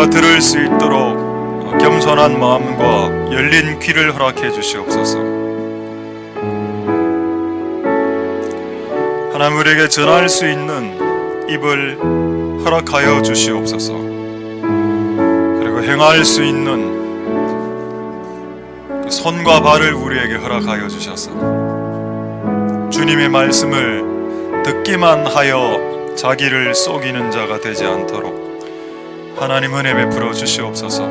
우리가 들을 수 있도록 겸손한 마음과 열린 귀를 허락해 주시옵소서. 하나님, 우리에게 전할 수 있는 입을 허락하여 주시옵소서. 그리고 행할 수 있는 그 손과 발을 우리에게 허락하여 주셔서 주님의 말씀을 듣기만 하여 자기를 속이는 자가 되지 않도록 하나님 은혜 베풀어 주시옵소서.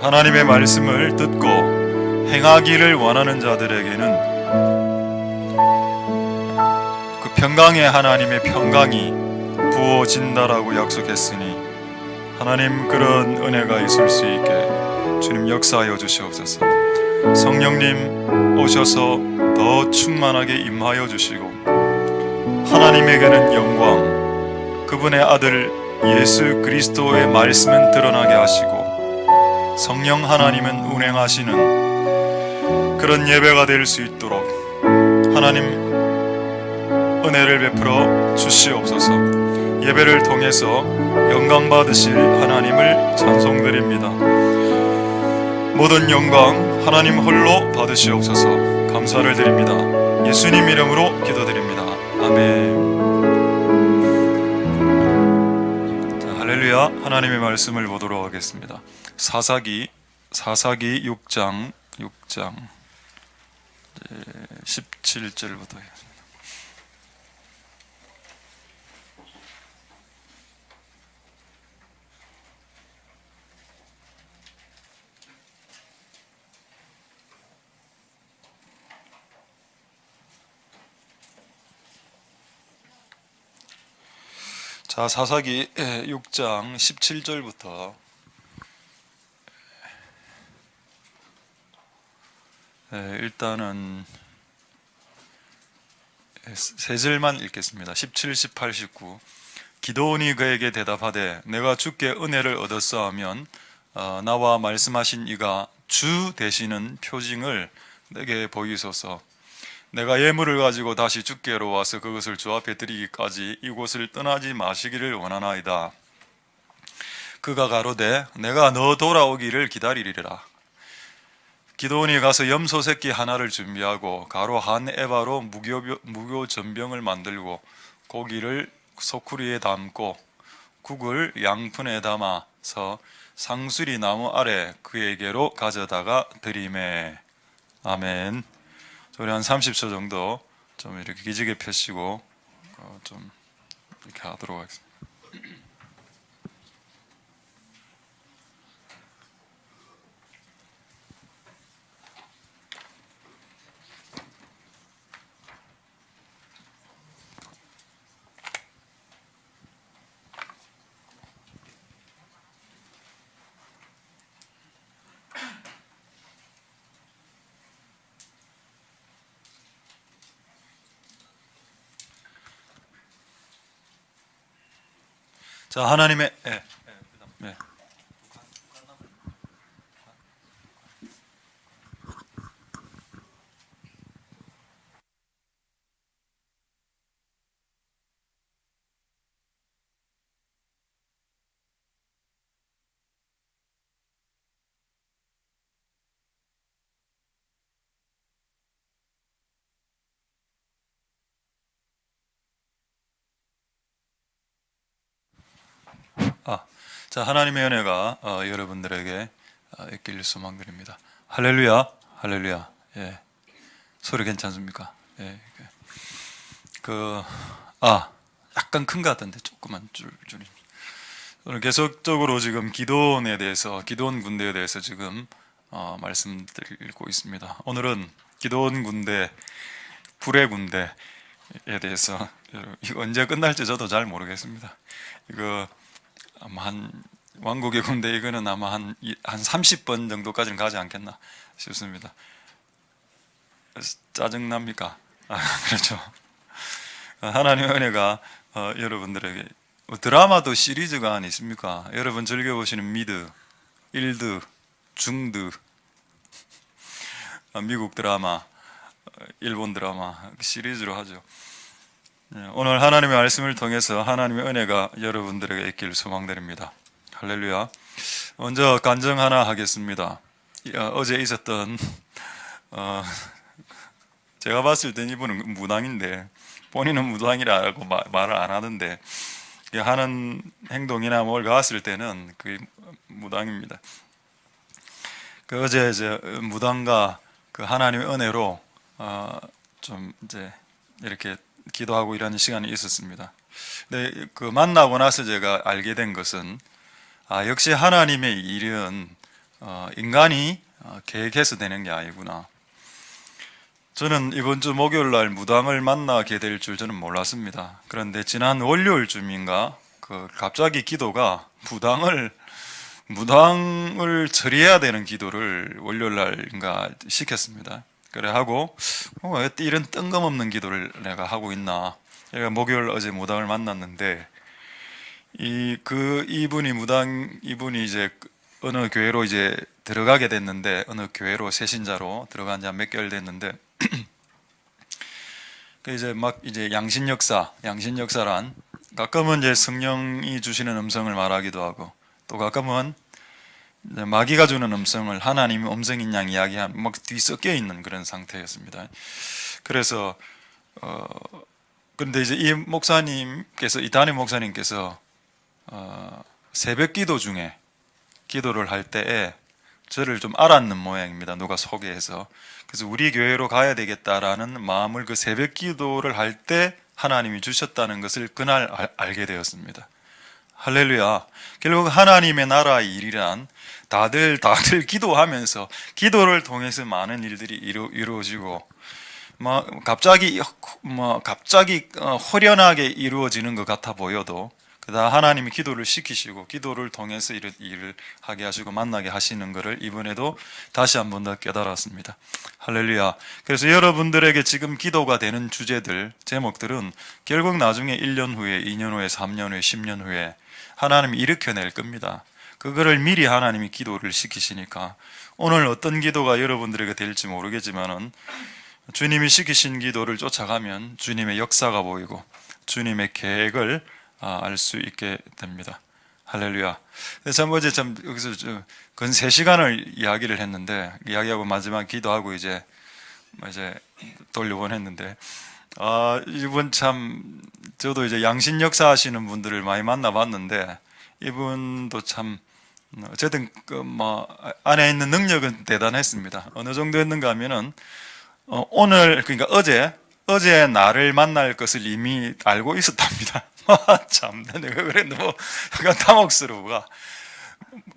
하나님의 말씀을 듣고 행하기를 원하는 자들에게는 그 평강의 하나님의 평강이 부어진다라고 약속했으니 하나님, 그런 은혜가 있을 수 있게 주님 역사하여 주시옵소서. 성령님 오셔서 더 충만하게 임하여 주시고 하나님에게는 영광, 그분의 아들 예수 그리스도의 말씀은 드러나게 하시고 성령 하나님은 운행하시는 그런 예배가 될 수 있도록 하나님 은혜를 베풀어 주시옵소서. 예배를 통해서 영광 받으실 하나님을 찬송드립니다. 모든 영광 하나님 홀로 받으시옵소서. 감사를 드립니다. 예수님 이름으로 기도드립니다. 아멘. 자, 할렐루야. 하나님의 말씀을 보도록 하겠습니다. 사사기 6장 17절부터 하겠습니다. 자, 사사기 6장 17절부터 일단은 세 절만 읽겠습니다. 17, 18, 19. 기드온이 그에게 대답하되 내가 주께 은혜를 얻었어 하면 나와 말씀하신 이가 주 되시는 표징을 내게 보이소서. 내가 예물을 가지고 다시 주께로 와서 그것을 주 앞에 드리기까지 이곳을 떠나지 마시기를 원하나이다. 그가 가로되 내가 너 돌아오기를 기다리리라. 기드온이 가서 염소 새끼 하나를 준비하고 가로 한 에바로 무교 전병을 만들고 고기를 소쿠리에 담고 국을 양푼에 담아서 상수리 나무 아래 그에게로 가져다가 드리매. 아멘. 우리 한 30초 정도 좀 이렇게 기지개 펴시고 좀 이렇게 하도록 하겠습니다. 자, 하나님의 자, 하나님의 은혜가 여러분들에게 있길 소망드립니다. 할렐루야, 할렐루야. 예, 소리 괜찮습니까? 예, 약간 큰 것 같은데 조금만 줄입니다. 오늘 계속적으로 지금 기드온 군대에 대해서 지금 말씀드리고 있습니다. 오늘은 기드온 군대, 불의 군대에 대해서, 이거 언제 끝날지 저도 잘 모르겠습니다. 이거 아마 왕국의 군대 이거는 아마 한 30번 정도까지는 가지 않겠나 싶습니다. 짜증납니까? 그렇죠. 하나님의 은혜가 여러분들에게 드라마도 시리즈가 안 있습니까? 여러분 즐겨보시는 미드, 일드, 중드, 미국 드라마, 일본 드라마 시리즈로 하죠. 오늘 하나님의 말씀을 통해서 하나님의 은혜가 여러분들에게 있길 소망드립니다. 할렐루야. 먼저 간증 하나 하겠습니다. 어제 있었던 제가 봤을 땐 이분은 무당인데 본인은 무당이라고 말을 안 하던데 하는 행동이나 뭘 봤을 때는 그 무당입니다. 그 어제 무당과 그 하나님의 은혜로 좀 이제 이렇게 기도하고 이런 시간이 있었습니다. 근데 그 만나고 나서 제가 알게 된 것은 역시 하나님의 일은 인간이 계획해서 되는 게 아니구나. 저는 이번 주 목요일 날 무당을 만나게 될 줄 저는 몰랐습니다. 그런데 지난 월요일쯤인가 갑자기 기도가 무당을 처리해야 되는 기도를 월요일 날인가 시켰습니다. 그래 하고 왜 이런 뜬금없는 기도를 내가 하고 있나. 제가 목요일 어제 무당을 만났는데 이분이 이제 어느 교회로 이제 들어가게 됐는데 어느 교회로 새신자로 들어간 지 한 몇 개월 됐는데 그 이제 양신역사란 가끔은 이제 성령이 주시는 음성을 말하기도 하고 또 가끔은 마귀가 주는 음성을 하나님이 음성인 양 이야기하면 막 뒤섞여 있는 그런 상태였습니다. 그래서 그런데 이제 이 담임 목사님께서 새벽 기도 중에 기도를 할 때에 저를 좀 알았는 모양입니다. 누가 소개해서. 그래서 우리 교회로 가야 되겠다라는 마음을 그 새벽 기도를 할 때 하나님이 주셨다는 것을 그날 알게 되었습니다. 할렐루야. 결국 하나님의 나라의 일이란 다들 기도하면서 기도를 통해서 많은 일들이 이루어지고 갑자기 호련하게 이루어지는 것 같아 보여도 그다 하나님이 기도를 시키시고 기도를 통해서 일을 하게 하시고 만나게 하시는 것을 이번에도 다시 한 번 더 깨달았습니다. 할렐루야. 그래서 여러분들에게 지금 기도가 되는 주제들, 제목들은 결국 나중에 1년 후에, 2년 후에, 3년 후에, 10년 후에 하나님이 일으켜낼 겁니다. 그거를 미리 하나님이 기도를 시키시니까 오늘 어떤 기도가 여러분들에게 될지 모르겠지만은 주님이 시키신 기도를 쫓아가면 주님의 역사가 보이고 주님의 계획을 알 수 있게 됩니다. 할렐루야. 참 어제 여기서 근 3시간을 이야기를 했는데 이야기하고 마지막 기도하고 이제 돌려보냈는데 이분 참 저도 이제 양신 역사 하시는 분들을 많이 만나봤는데 이분도 참 어쨌든 안에 있는 능력은 대단했습니다. 어느 정도였는가 하면은 오늘 그러니까 어제 나를 만날 것을 이미 알고 있었답니다. 참, 내가 그랬는데 약간 당혹스러워.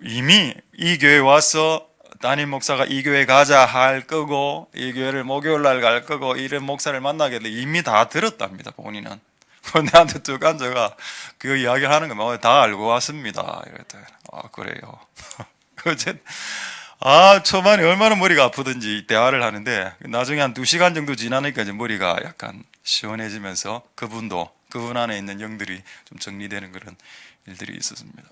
이미 이 교회 와서 담임 목사가 이 교회 가자 할 거고 이 교회를 목요일 날 갈 거고 이런 목사를 만나게 돼 이미 다 들었답니다. 본인은. 내한테 쭉 앉아가 그 이야기를 하는 거 다 알고 왔습니다. 이랬더니 그래요. 초반에 얼마나 머리가 아프든지 대화를 하는데 나중에 한 2시간 정도 지나니까 이제 머리가 약간 시원해지면서 그분 안에 있는 영들이 좀 정리되는 그런 일들이 있었습니다.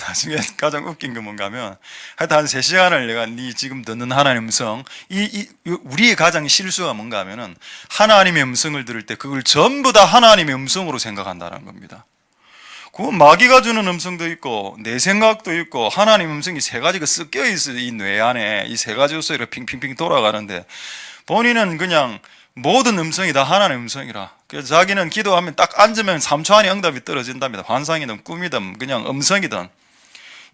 나중에 가장 웃긴 건 뭔가 하면 하여튼 한 3시간을 내가 네 지금 듣는 하나님의 음성 우리의 가장 실수가 뭔가 하면은 하나님의 음성을 들을 때 그걸 전부 다 하나님의 음성으로 생각한다는 겁니다. 그 마귀가 주는 음성도 있고 내 생각도 있고 하나님 음성이 3가지가 섞여 있어. 이 뇌 안에 이 3가지 요소로 핑핑핑 돌아가는데 본인은 그냥 모든 음성이 다 하나님 음성이라. 그래서 자기는 기도하면 딱 앉으면 3초 안에 응답이 떨어진답니다. 환상이든 꿈이든 그냥 음성이든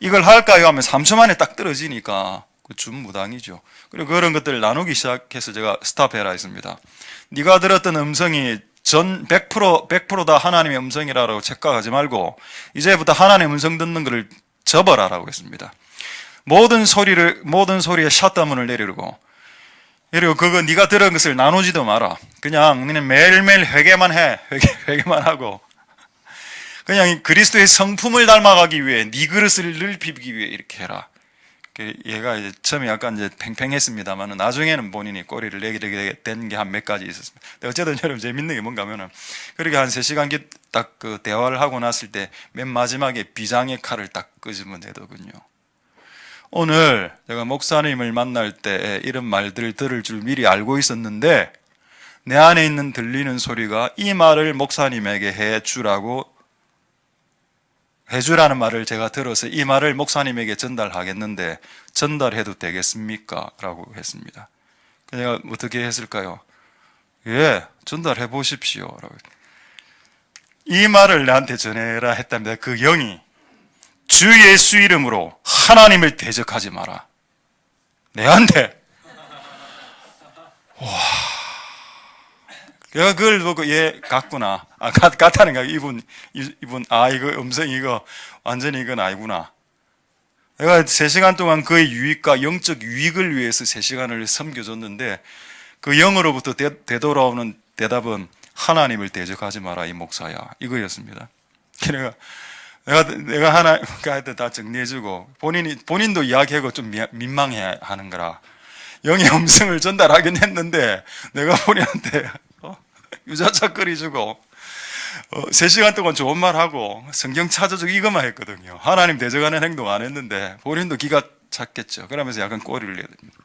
이걸 할까요 하면 3초 만에 딱 떨어지니까 그 준무당이죠. 그리고 그런 것들을 나누기 시작해서 제가 스탑해라 했습니다. 네가 들었던 음성이 100%다 하나님의 음성이라고 착각하지 말고 이제부터 하나님의 음성 듣는 것을 접어라라고 했습니다. 모든 소리에 샷다운을 내리고 그리고 그거 네가 들은 것을 나누지도 마라. 그냥 너는 매일매일 회개만 해. 회개만 하고 그냥 그리스도의 성품을 닮아가기 위해 네 그릇을 늘 비비기 위해 이렇게 해라. 얘가 이제 처음에 약간 이제 팽팽했습니다만 나중에는 본인이 꼬리를 내게 된 게 한 몇 가지 있었습니다. 어쨌든 여러분 재밌는 게 뭔가 하면은 그렇게 한 3시간 딱 그 대화를 하고 났을 때 맨 마지막에 비장의 칼을 딱 끄집어 내더군요. 오늘 제가 목사님을 만날 때 이런 말들을 들을 줄 미리 알고 있었는데 내 안에 있는 들리는 소리가 이 말을 목사님에게 해주라는 말을 제가 들어서 이 말을 목사님에게 전달하겠는데 전달해도 되겠습니까? 라고 했습니다. 내가 어떻게 했을까요? 예, 전달해 보십시오. 라고. 이 말을 나한테 전해라 했답니다. 그 영이 주 예수 이름으로 하나님을 대적하지 마라. 내한테. 와. 내가 그걸 보고 얘 같구나. 같다는 거야. 이분, 이거 음성이 이거 완전히 이건 아니구나. 내가 3시간 동안 그의 유익과 영적 유익을 위해서 3시간을 섬겨줬는데 그 영으로부터 되돌아오는 대답은 하나님을 대적하지 마라 이 목사야. 이거였습니다. 내가 하나님한테 다 정리해주고 본인도 이야기하고 좀 민망해 하는 거라 영의 음성을 전달하긴 했는데 내가 본인한테 유자차거리주고 3시간 동안 좋은 말하고 성경 찾아주고 이것만 했거든요. 하나님 대적하는 행동 안 했는데 본인도 기가 찼겠죠. 그러면서 약간 꼬리를 내야 됩니다.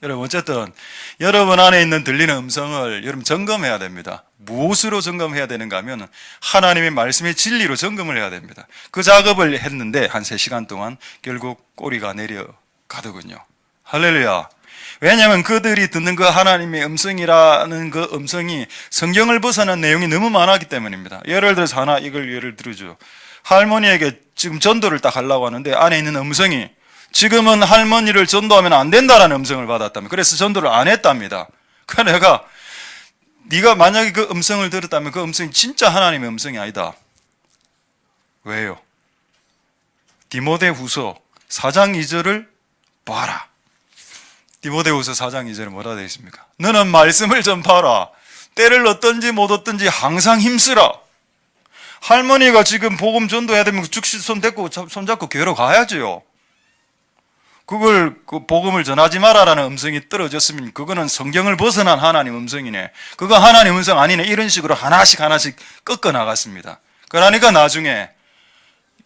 여러분 어쨌든 여러분 안에 있는 들리는 음성을 여러분 점검해야 됩니다. 무엇으로 점검해야 되는가 하면 하나님의 말씀의 진리로 점검을 해야 됩니다. 그 작업을 했는데 한 3시간 동안 결국 꼬리가 내려가더군요. 할렐루야. 왜냐하면 그들이 듣는 그 하나님의 음성이라는 그 음성이 성경을 벗어난 내용이 너무 많았기 때문입니다. 예를 들어서 하나 이걸 예를 들어줘. 할머니에게 지금 전도를 딱 하려고 하는데 안에 있는 음성이 지금은 할머니를 전도하면 안 된다라는 음성을 받았다면 그래서 전도를 안 했답니다. 그래서 내가 네가 만약에 그 음성을 들었다면 그 음성이 진짜 하나님의 음성이 아니다. 왜요? 디모데후서 4장 2절을 봐라. 디모데후서 4장 2절에 뭐라 되어 있습니까? 너는 말씀을 전파하라. 때를 얻든지 못 얻든지 항상 힘쓰라. 할머니가 지금 복음 전도해야 되면 즉시 손잡고 교회로 가야죠. 그걸 그 복음을 전하지 마라라는 음성이 떨어졌으면 그거는 성경을 벗어난 하나님 음성이네. 그거 하나님 음성 아니네. 이런 식으로 하나씩 꺾어 나갔습니다. 그러니까 나중에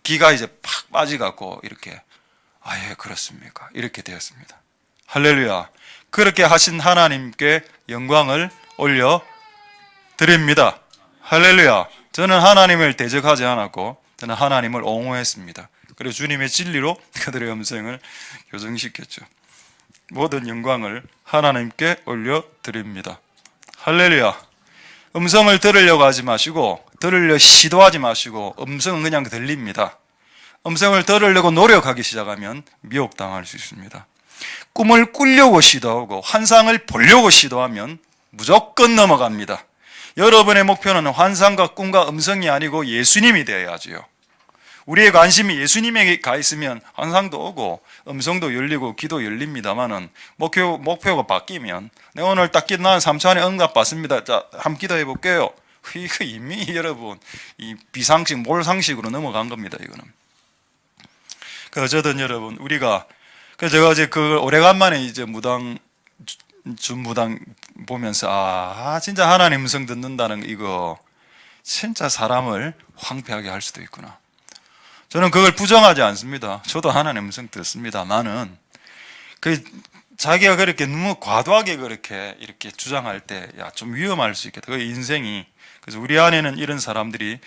기가 이제 팍 빠져갖고 이렇게 예 그렇습니까? 이렇게 되었습니다. 할렐루야. 그렇게 하신 하나님께 영광을 올려 드립니다. 할렐루야. 저는 하나님을 대적하지 않았고 저는 하나님을 옹호했습니다. 그리고 주님의 진리로 그들의 음성을 교정시켰죠. 모든 영광을 하나님께 올려 드립니다. 할렐루야. 음성을 들으려고 하지 마시고 들으려 시도하지 마시고 음성은 그냥 들립니다. 음성을 들으려고 노력하기 시작하면 미혹당할 수 있습니다. 꿈을 꾸려고 시도하고 환상을 보려고 시도하면 무조건 넘어갑니다. 여러분의 목표는 환상과 꿈과 음성이 아니고 예수님이 되어야지요. 우리의 관심이 예수님에게 가 있으면 환상도 오고 음성도 열리고 기도 열립니다만은 목표가 바뀌면 내가 오늘 딱 기도한 3차원의 응답 받습니다. 자, 한번 기도해 볼게요. 이거 이미 여러분 이 비상식 몰상식으로 넘어간 겁니다. 이거는. 어쨌든 여러분 우리가 제가 어제 그 오래간만에 이제 준무당 보면서 진짜 하나님 음성 듣는다는 이거 진짜 사람을 황폐하게 할 수도 있구나. 저는 그걸 부정하지 않습니다. 저도 하나님 음성 듣습니다만은 자기가 그렇게 너무 과도하게 그렇게 이렇게 주장할 때 좀 위험할 수 있겠다. 그 인생이. 그래서 우리 안에는 이런 사람들이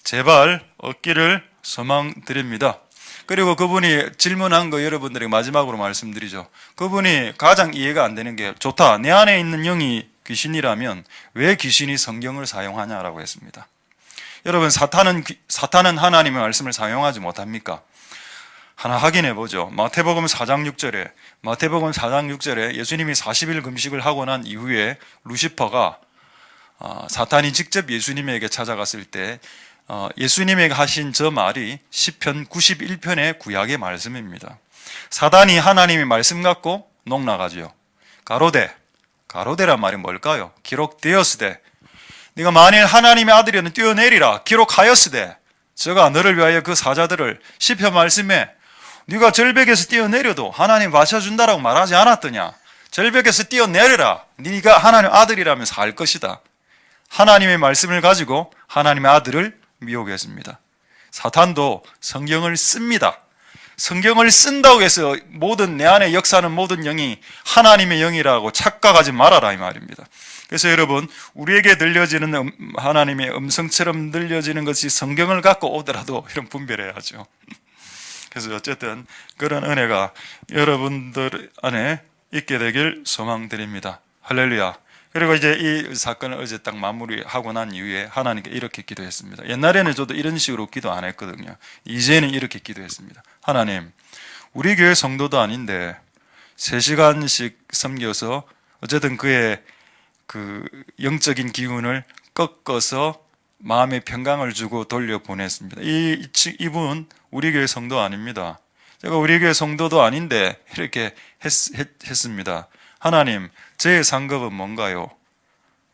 제발 없기를 소망드립니다. 그리고 그분이 질문한 거 여러분들에게 마지막으로 말씀드리죠. 그분이 가장 이해가 안 되는 게 좋다. 내 안에 있는 영이 귀신이라면 왜 귀신이 성경을 사용하냐라고 했습니다. 여러분 사탄은 하나님의 말씀을 사용하지 못합니까? 하나 확인해 보죠. 마태복음 4장 6절에 예수님이 40일 금식을 하고 난 이후에 루시퍼가 사탄이 직접 예수님에게 찾아갔을 때 예수님에게 하신 저 말이 시편 91편의 구약의 말씀입니다. 사단이 하나님의 말씀 갖고 농락하죠. 가로되란 말이 뭘까요? 기록되었으되 네가 만일 하나님의 아들이면 뛰어내리라 기록하였으되 저가 너를 위하여 그 사자들을 시편 말씀에 네가 절벽에서 뛰어내려도 하나님 받쳐준다라고 말하지 않았더냐. 절벽에서 뛰어내려라. 네가 하나님의 아들이라면 살 것이다. 하나님의 말씀을 가지고 하나님의 아들을 미혹했습니다. 사탄도 성경을 씁니다. 성경을 쓴다고 해서 모든 내 안에 역사하는 모든 영이 하나님의 영이라고 착각하지 말아라 이 말입니다. 그래서 여러분, 우리에게 들려지는 하나님의 음성처럼 들려지는 것이 성경을 갖고 오더라도 이런 분별해야 하죠. 그래서 어쨌든 그런 은혜가 여러분들 안에 있게 되길 소망드립니다. 할렐루야. 그리고 이제 이 사건을 어제 딱 마무리하고 난 이후에 하나님께 이렇게 기도했습니다. 옛날에는 저도 이런 식으로 기도 안 했거든요. 이제는 이렇게 기도했습니다. 하나님, 우리 교회 성도도 아닌데 3시간씩 섬겨서 어쨌든 그의 그 영적인 기운을 꺾어서 마음의 평강을 주고 돌려보냈습니다. 이분 우리 교회 성도 아닙니다. 제가 우리 교회 성도도 아닌데 이렇게 했습니다. 하나님, 제 상급은 뭔가요?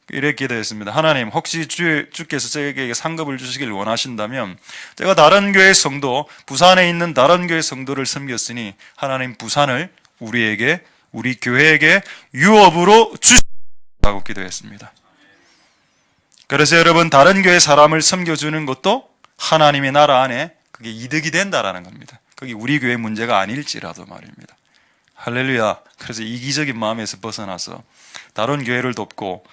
이렇게 기도했습니다. 하나님, 혹시 주께서 저에게 상급을 주시길 원하신다면 제가 다른 교회 성도, 부산에 있는 다른 교회 성도를 섬겼으니 하나님 부산을 우리 교회에게 유업으로 주시라고 기도했습니다. 그래서 여러분, 다른 교회 사람을 섬겨주는 것도 하나님의 나라 안에 그게 이득이 된다라는 겁니다. 그게 우리 교회 문제가 아닐지라도 말입니다. 할렐루야. 그래서 이기적인 마음에서 벗어나서 다른 교회를 돕고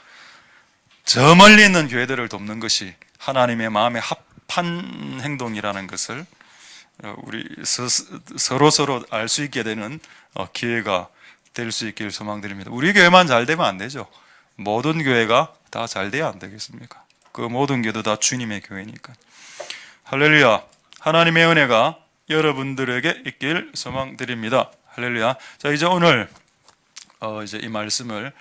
저 멀리 있는 교회들을 돕는 것이 하나님의 마음에 합한 행동이라는 것을 우리 서로 알 수 있게 되는 기회가 될 수 있기를 소망드립니다. 우리 교회만 잘 되면 안 되죠. 모든 교회가 다 잘 돼야 안 되겠습니까? 그 모든 교회도 다 주님의 교회니까. 할렐루야. 하나님의 은혜가 여러분들에게 있길 소망드립니다. 할렐루야. 자, 이제 오늘 이제 이 말씀을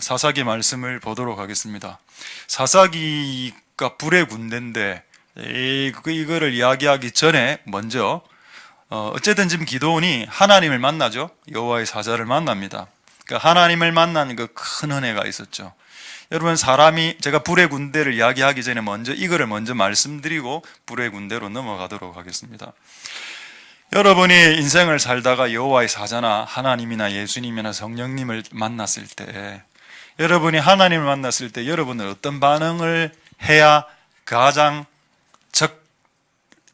사사기 말씀을 보도록 하겠습니다. 사사기가 불의 군대인데 이거를 이야기하기 전에 먼저 어쨌든 지금 기도원이 하나님을 만나죠. 여호와의 사자를 만납니다. 그러니까 하나님을 만난 그 큰 은혜가 있었죠. 여러분, 제가 불의 군대를 이야기하기 전에 이거를 먼저 말씀드리고 불의 군대로 넘어가도록 하겠습니다. 여러분이 인생을 살다가 여호와의 사자나 하나님이나 예수님이나 성령님을 만났을 때, 여러분이 하나님을 만났을 때 여러분은 어떤 반응을 해야 가장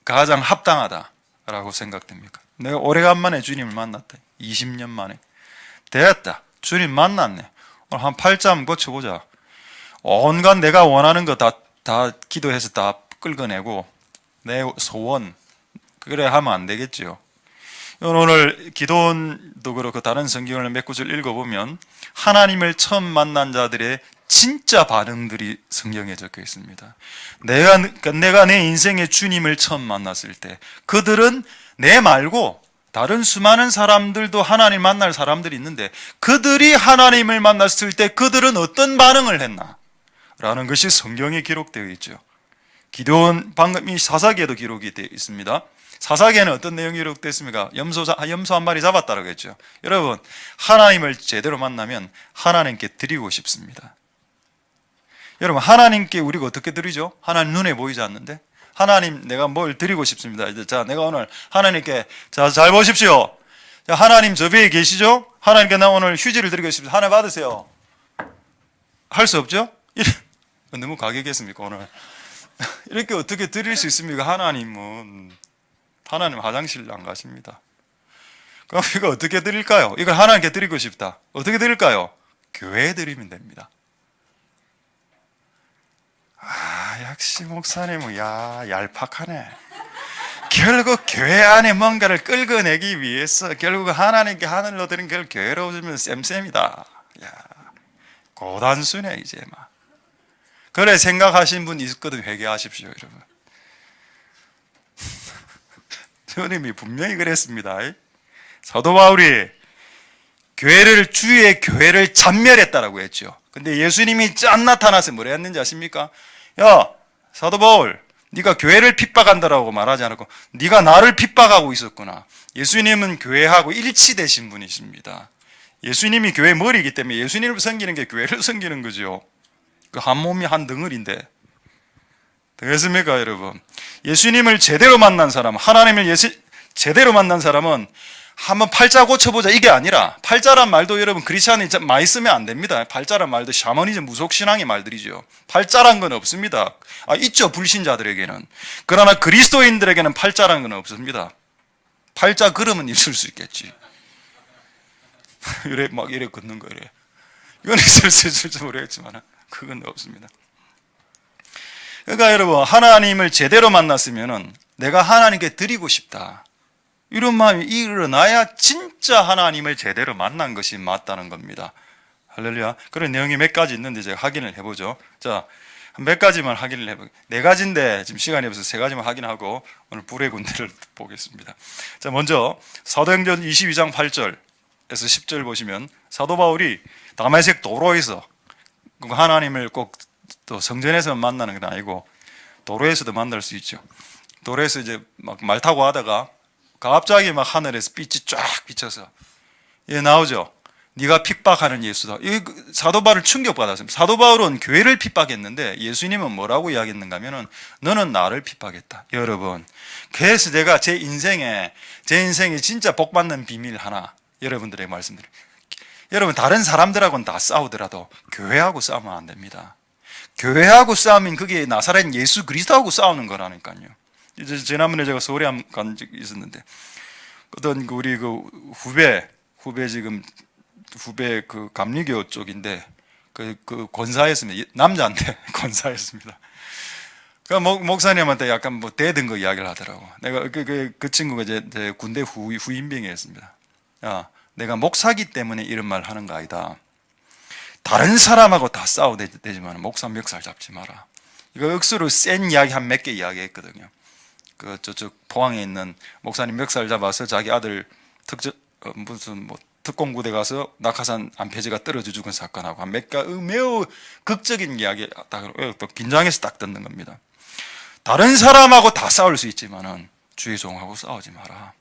합당하다라고 생각됩니까? 내가 오래간만에 주님을 만났다. 20년 만에. 됐다. 주님 만났네. 오늘 한 8자 한번 고쳐보자. 온갖 내가 원하는 거 다 기도해서 다 끌어내고 내 소원 그래 하면 안 되겠죠. 오늘 기도원도 그렇고 다른 성경을 몇 구절 읽어보면 하나님을 처음 만난 자들의 진짜 반응들이 성경에 적혀 있습니다. 내가 내 인생의 주님을 처음 만났을 때 그들은 내 말고 다른 수많은 사람들도 하나님 만날 사람들이 있는데 그들이 하나님을 만났을 때 그들은 어떤 반응을 했나? 라는 것이 성경에 기록되어 있죠. 기도원, 방금 이 사사기에도 기록이 되어 있습니다. 사사기에는 어떤 내용이 기록됐습니까? 염소 한 마리 잡았다고 했죠. 여러분, 하나님을 제대로 만나면 하나님께 드리고 싶습니다. 여러분, 하나님께 우리가 어떻게 드리죠? 하나님 눈에 보이지 않는데? 하나님, 내가 뭘 드리고 싶습니다. 자, 내가 오늘 하나님께, 자, 잘 보십시오. 자, 하나님 저 배에 계시죠? 하나님께 나 오늘 휴지를 드리고 싶습니다. 하나 받으세요. 할 수 없죠? 너무 가격했습니까, 오늘? 이렇게 어떻게 드릴 수 있습니까? 하나님 화장실 안 가십니다. 그럼 이거 어떻게 드릴까요? 이걸 하나님께 드리고 싶다. 어떻게 드릴까요? 교회에 드리면 됩니다. 역시 목사님은 얄팍하네. 결국 교회 안에 뭔가를 끌어내기 위해서 결국 하나님께 하늘로 드린 걸 교회로 주면 쌤쌤이다. 고단수네 이제 막. 그래 생각하신 분 있거든. 회개하십시오, 여러분. 주님이 분명히 그랬습니다. 사도 바울이 주의 교회를 잔멸했다라고 했죠. 근데 예수님이 짠 나타나서 뭐라 했는지 아십니까? 야, 사도 바울, 네가 교회를 핍박한다라고 말하지 않았고 네가 나를 핍박하고 있었구나. 예수님은 교회하고 일치되신 분이십니다. 예수님이 교회 머리이기 때문에 예수님을 섬기는 게 교회를 섬기는 거죠. 그 한 몸이 한 덩어리인데. 되겠습니까, 여러분? 예수님을 제대로 만난 사람, 하나님을 제대로 만난 사람은 한번 팔자 고쳐보자 이게 아니라, 팔자란 말도 여러분 크리스찬이 많이 쓰면 안 됩니다. 팔자란 말도 샤머니즘 무속신앙의 말들이죠. 팔자란 건 없습니다. 있죠, 불신자들에게는. 그러나 그리스도인들에게는 팔자란 건 없습니다. 팔자 걸으면 있을 수 있겠지. 이래 막 이래 걷는 거 이래. 이건 있을 수 있을지 모르겠지만 그건 없습니다. 그러니까 여러분, 하나님을 제대로 만났으면은 내가 하나님께 드리고 싶다, 이런 마음이 일어나야 진짜 하나님을 제대로 만난 것이 맞다는 겁니다. 할렐루야. 그런 내용이 몇 가지 있는데 제가 확인을 해보죠. 자, 몇 가지만 확인을 해보겠습니다. 네 가지인데 지금 시간이 없어서 세 가지만 확인하고 오늘 불의 군대를 보겠습니다. 자, 먼저 사도행전 22장 8절에서 10절 보시면 사도 바울이 다메섹 도로에서, 하나님을 꼭 또 성전에서 만나는 건 아니고 도로에서도 만날 수 있죠. 도로에서 이제 막 말 타고 하다가 갑자기 막 하늘에서 빛이 쫙 비쳐서 예, 나오죠. 네가 핍박하는 예수다. 이 사도 바울 충격받았습니다. 사도 바울은 교회를 핍박했는데 예수님은 뭐라고 이야기했는가 하면은 너는 나를 핍박했다. 여러분, 그래서 제가 제 인생에 진짜 복받는 비밀 하나 여러분들에게 말씀드려요. 여러분, 다른 사람들하고는 다 싸우더라도 교회하고 싸우면 안 됩니다. 교회하고 싸우면 그게 나사렛 예수 그리스도하고 싸우는 거라니까요. 이제 지난번에 제가 서울에 간 적이 있었는데 어떤 우리 그 후배 그 감리교 쪽인데 그 권사였습니다. 남자인데 권사였습니다. 그 목사님한테 약간 뭐 대든 거 이야기를 하더라고. 내가 그 친구가 제 군대 후임병이었습니다. 야, 내가 목사기 때문에 이런 말 하는 거 아니다. 다른 사람하고 다 싸워도 되지만 목사 멱살 잡지 마라. 이거 억수로 센 이야기 한 몇 개 이야기했거든요. 그 저쪽 포항에 있는 목사님 멱살 잡아서 자기 아들 무슨 뭐 특공부대 가서 낙하산 안폐지가 떨어져 죽은 사건하고 한 몇 개 매우 극적인 이야기 또 긴장해서 딱 듣는 겁니다. 다른 사람하고 다 싸울 수 있지만은 주의 종하고 싸우지 마라.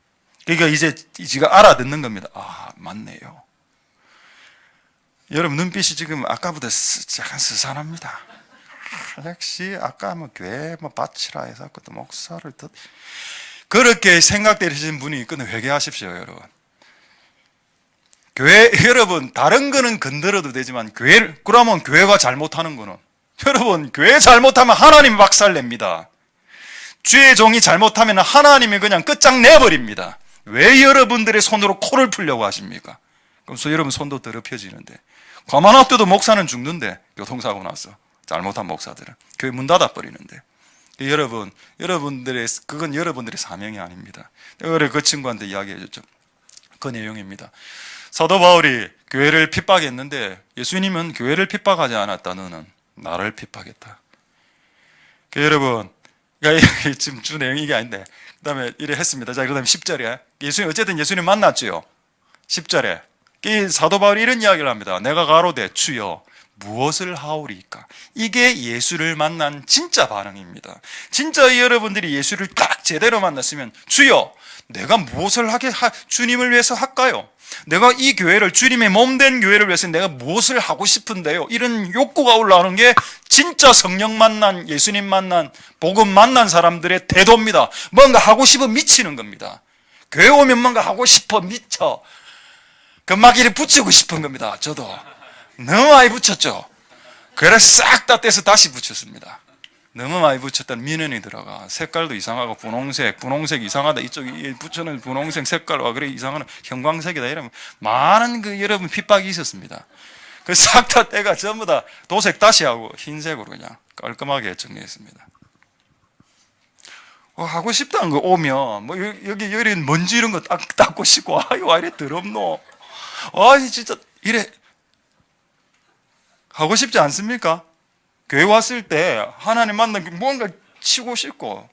그러니까 이제 지가 알아듣는 겁니다. 아, 맞네요. 여러분, 눈빛이 지금 아까보다 약간 스산합니다. 역시 아까 뭐 교회 뭐 바치라 해서 또 목사를 또 그렇게 생각되시는 분이 있거든. 회개하십시오, 여러분. 여러분, 다른 거는 건드려도 되지만 그러면 교회가 잘못하는 거는, 여러분, 교회 잘못하면 하나님이 박살냅니다. 주의 종이 잘못하면 하나님이 그냥 끝장내버립니다. 왜 여러분들의 손으로 코를 풀려고 하십니까? 그럼 여러분 손도 더럽혀지는데, 가만 놔둬도 목사는 죽는데, 교통사고 나서 잘못한 목사들은 교회 문 닫아버리는데, 그건 여러분들의 사명이 아닙니다. 내가 그 친구한테 이야기해줬죠. 그 내용입니다. 사도 바울이 교회를 핍박했는데 예수님은 교회를 핍박하지 않았다. 너는 나를 핍박했다. 여러분, 지금 주 내용이 이게 아닌데, 그 다음에 이래 했습니다. 자, 그 다음에 10절에 어쨌든 예수님 만났지요. 10절에 사도 바울이 이런 이야기를 합니다. 내가 가로되 주여 무엇을 하오리까? 이게 예수를 만난 진짜 반응입니다. 진짜 여러분들이 예수를 딱 제대로 만났으면 주여 내가 무엇을 주님을 위해서 할까요? 내가 이 교회를, 주님의 몸된 교회를 위해서 내가 무엇을 하고 싶은데요? 이런 욕구가 올라오는 게 진짜 성령 만난, 예수님 만난, 복음 만난 사람들의 태도입니다. 뭔가 하고 싶어 미치는 겁니다. 교회 오면 뭔가 하고 싶어 미쳐. 금마기를 붙이고 싶은 겁니다. 저도 너무 많이 붙였죠. 그래서 싹 다 떼서 다시 붙였습니다. 너무 많이 붙였더니 민원이 들어가. 색깔도 이상하고 분홍색 이상하다. 이쪽에 붙여놓은 분홍색 색깔과 그래 이상한 형광색이다. 이러면 많은 여러분 핍박이 있었습니다. 그래서 싹 다 떼가 전부 다 도색 다시 하고 흰색으로 그냥 깔끔하게 정리했습니다. 하고 싶다는 거 오면 뭐 여기 먼지 이런 거 닦고 싶고 와 이래 더럽노. 진짜 이래 하고 싶지 않습니까? 교회 왔을 때 하나님 만나면 뭔가 치고 싶고,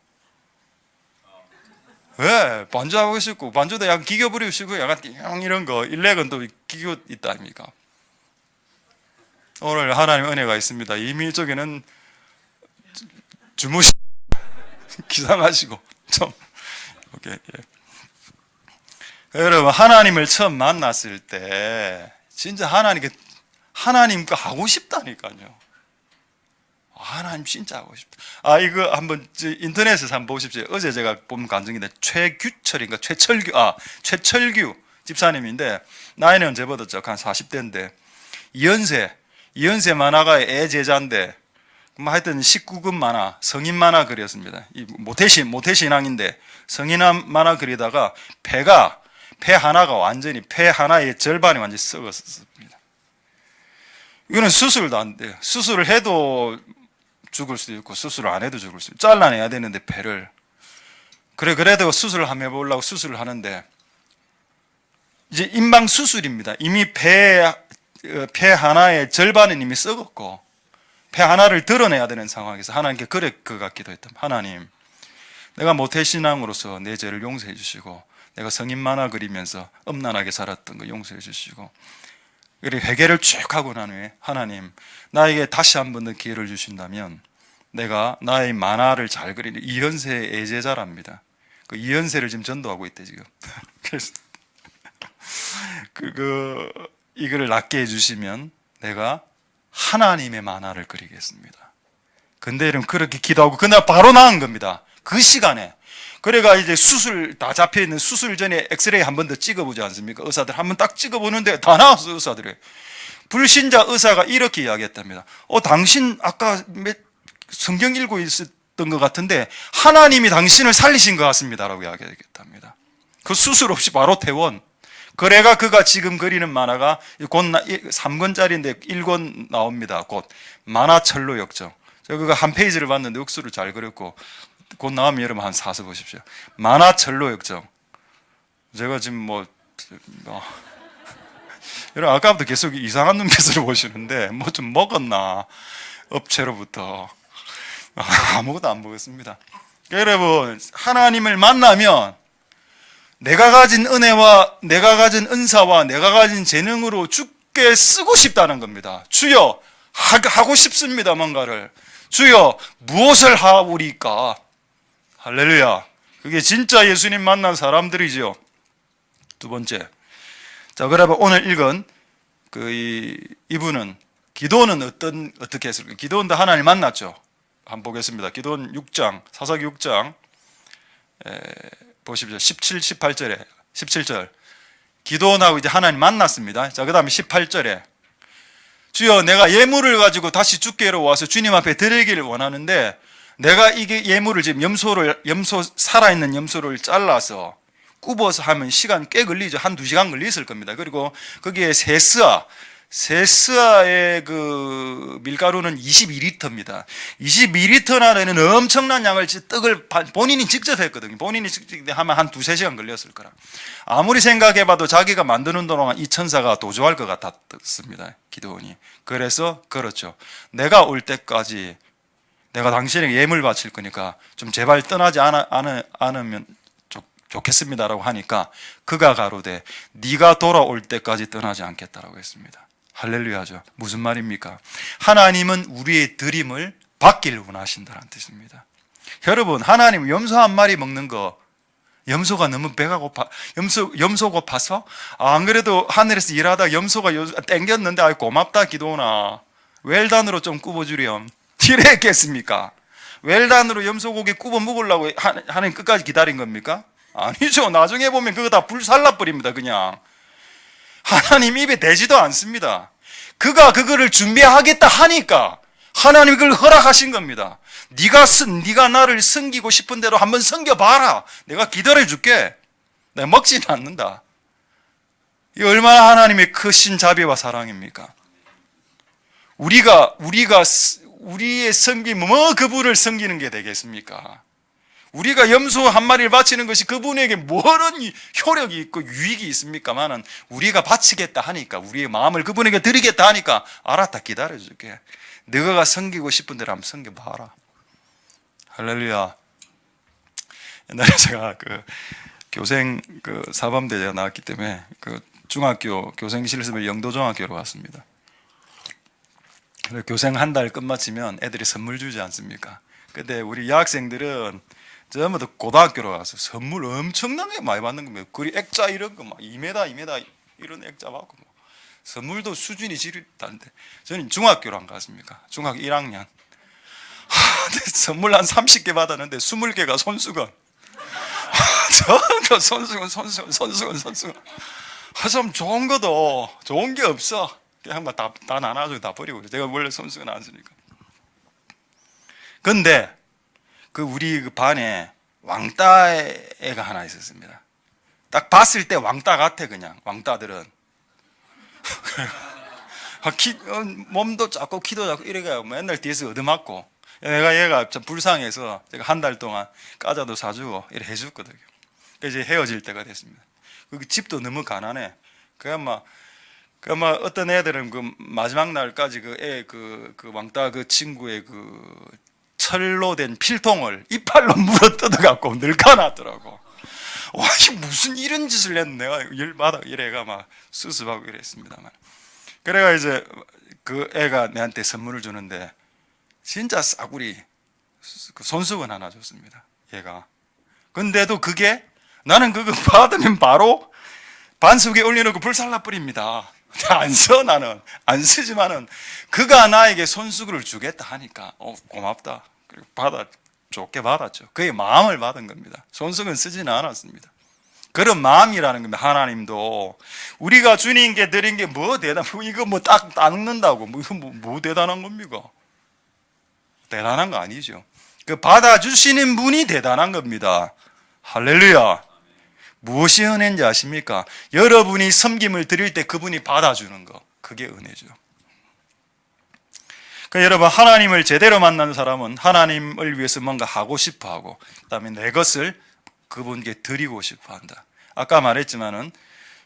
왜 반주하고 싶고, 반주도 약간 기교 부리고 싶고, 약간 띵 이런 거, 일렉은 또 기교 있다 아닙니까? 오늘 하나님 은혜가 있습니다. 이미 쪽에는 기상하시고 좀 오케이. 예. 여러분, 하나님을 처음 만났을 때 진짜 하나님과 하고 싶다니까요. 하나님 진짜 하고 싶다. 이거 한번 인터넷에서 한번 보십시오. 어제 제가 본 간증인데 최철규 집사님인데 나이는 저보다 한 40대인데 이연세 만화가의 애 제자인데 뭐 하여튼 19금 만화, 성인 만화 그렸습니다. 이 모태신앙인데 성인 만화 그리다가 폐 하나의 절반이 완전히 썩었습니다. 이거는 수술도 안 돼요. 수술을 해도 죽을 수도 있고 수술을 안 해도 죽을 수 있고 잘라내야 되는데 폐를 그래도 수술을 한번 해보려고 수술을 하는데 이제 임방 수술입니다. 이미 폐 하나의 절반은 이미 썩었고 폐 하나를 드러내야 되는 상황에서 하나님께 그럴 것 같기도 했다. 하나님, 내가 모태신앙으로서 내 죄를 용서해 주시고 내가 성인 만화 그리면서 음란하게 살았던 거 용서해 주시고 그리고 회개를 쭉 하고 난 후에 하나님, 나에게 다시 한 번 더 기회를 주신다면 내가 나의 만화를 잘 그리는 이현세의 애제자랍니다. 그 이현세를 지금 전도하고 있대 지금. 그래서 이거를 낫게 해주시면 내가 하나님의 만화를 그리겠습니다. 근데 이런 그렇게 기도하고 그날 바로 나은 겁니다. 그 시간에. 그래가 이제 수술 다 잡혀 있는 수술 전에 엑스레이 한 번 더 찍어보지 않습니까? 의사들 한 번 딱 찍어보는데 다 나왔어 의사들이. 불신자 의사가 이렇게 이야기했답니다. 당신 아까 성경 읽고 있었던 것 같은데 하나님이 당신을 살리신 것 같습니다라고 이야기했답니다. 그 수술 없이 바로 퇴원. 그래가 그가 지금 그리는 만화가 곧 3권짜리인데 1권 나옵니다. 곧 만화철로 역정. 제가 한 페이지를 봤는데 억수를 잘 그렸고 곧 나오면 여러분 한 사서 보십시오. 만화철로 역정. 제가 지금 여러분 아까부터 계속 이상한 눈빛으로 보시는데 뭐 좀 먹었나 업체로부터 아무것도 안 먹었습니다. 여러분 하나님을 만나면 내가 가진 은혜와 내가 가진 은사와 내가 가진 재능으로 주께 쓰고 싶다는 겁니다. 주여 하고 싶습니다. 뭔가를 주여 무엇을 하오리까. 할렐루야. 그게 진짜 예수님 만난 사람들이죠. 두 번째, 자 그러면 오늘 읽은 이분은 기도는 어떻게 했을까? 기도원도 하나님 만났죠. 한번 보겠습니다. 기도원 6장 사사기 6장 보십시오. 17, 18절에 17절 기도원하고 이제 하나님 만났습니다. 자, 그 다음에 18절에 주여 내가 예물을 가지고 다시 주께로 와서 주님 앞에 드리기를 원하는데 내가 이게 예물을 지금 살아있는 염소를 잘라서 굽어서 하면 시간 꽤 걸리죠. 한두 시간 걸렸을 겁니다. 그리고 거기에 세스아의 그 밀가루는 22리터입니다. 22리터나 되는 엄청난 양을 떡을 본인이 직접 했거든요. 본인이 직접 하면 한 두세 시간 걸렸을 거라. 아무리 생각해봐도 자기가 만드는 동안 이 천사가 도주할 것 같았습니다. 기도원이. 그래서 그렇죠. 내가 올 때까지 내가 당신에게 예물 바칠 거니까 좀 제발 떠나지 않으면 좋겠습니다라고 하니까 그가 가로되 네가 돌아올 때까지 떠나지 않겠다라고 했습니다. 할렐루야죠. 무슨 말입니까? 하나님은 우리의 드림을 받기를 원하신다는 뜻입니다. 여러분 하나님 염소 한 마리 먹는 거 염소가 너무 배가 고파 염소 고파서 안 그래도 하늘에서 일하다 염소가 땡겼는데 고맙다 기도나 웰단으로 좀 굽어주렴 이래 했겠습니까? 웰단으로 염소고기 굽어 먹으려고 하나님 끝까지 기다린 겁니까? 아니죠. 나중에 보면 그거 다 불살라버립니다. 그냥 하나님 입에 대지도 않습니다. 그가 그거를 준비하겠다 하니까 하나님이 그걸 허락하신 겁니다. 네가 나를 섬기고 싶은 대로 한번 섬겨봐라. 내가 기다려줄게. 내가 먹지는 않는다. 이 얼마나 하나님의 크신 자비와 사랑입니까? 우리의 섬김 그분을 섬기는 게 되겠습니까? 우리가 염소 한 마리를 바치는 것이 그분에게 뭐런 효력이 있고 유익이 있습니까만은 우리가 바치겠다 하니까 우리의 마음을 그분에게 드리겠다 하니까 알았다 기다려줄게. 너가 섬기고 싶은 대로 한번 섬겨봐라. 할렐루야. 옛날에 제가 교생 사범대제가 나왔기 때문에 중학교 교생 실습을 영도중학교로 갔습니다. 교생 한 달 끝마치면 애들이 선물 주지 않습니까? 근데 우리 여학생들은 전부 다 고등학교로 가서 선물 엄청나게 많이 받는 겁니다. 그리 액자 이런 거 막 2m 이런 액자 받고 선물도 수준이 지릿한데 저는 중학교로 안 갔습니까? 중학교 1학년 선물 한 30개 받았는데 20개가 손수건 전부 손수건 좀 좋은 것도 좋은 게 없어. 그냥 다 나눠주고 다 버리고 제가 원래 손수건 안 쓰니까 근데 우리 그 반에 왕따 애가 하나 있었습니다. 딱 봤을 때 왕따 같아. 그냥 왕따들은 몸도 작고 키도 작고 이래가 맨날 뒤에서 얻어맞고, 내가 얘가 좀 불쌍해서 제가 한 달 동안 과자도 사주고 이래 해줬거든요. 그래서 이제 헤어질 때가 됐습니다. 그 집도 너무 가난해. 그냥 어떤 애들은 그 마지막 날까지 그 왕따 그 친구의 그 철로 된 필통을 이빨로 물어 뜯어갖고 늙어놨더라고. 와, 이 무슨 이런 짓을 했는데 내가 열받아. 이래가 막 수습하고 이랬습니다만. 그래가 이제 그 애가 내한테 선물을 주는데 진짜 싸구리 그 손수건 하나 줬습니다. 얘가. 근데도 그게 나는 그거 받으면 바로 반숙에 올려놓고 불살라 뿌립니다. 안 써. 나는 안 쓰지만은 그가 나에게 손수건을 주겠다 하니까 고맙다. 그리고 좋게 받았죠. 그의 마음을 받은 겁니다. 손수건 쓰지는 않았습니다. 그런 마음이라는 겁니다. 하나님도 우리가 주님께 드린 게 뭐 이거 뭐 딱 닦는다고 뭐 대단한 겁니까? 대단한 거 아니죠. 그 받아주시는 분이 대단한 겁니다. 할렐루야. 무엇이 은혜인지 아십니까? 여러분이 섬김을 드릴 때 그분이 받아주는 거, 그게 은혜죠. 그러니까 여러분, 하나님을 제대로 만난 사람은 하나님을 위해서 뭔가 하고 싶어 하고, 그 다음에 내 것을 그분께 드리고 싶어 한다. 아까 말했지만은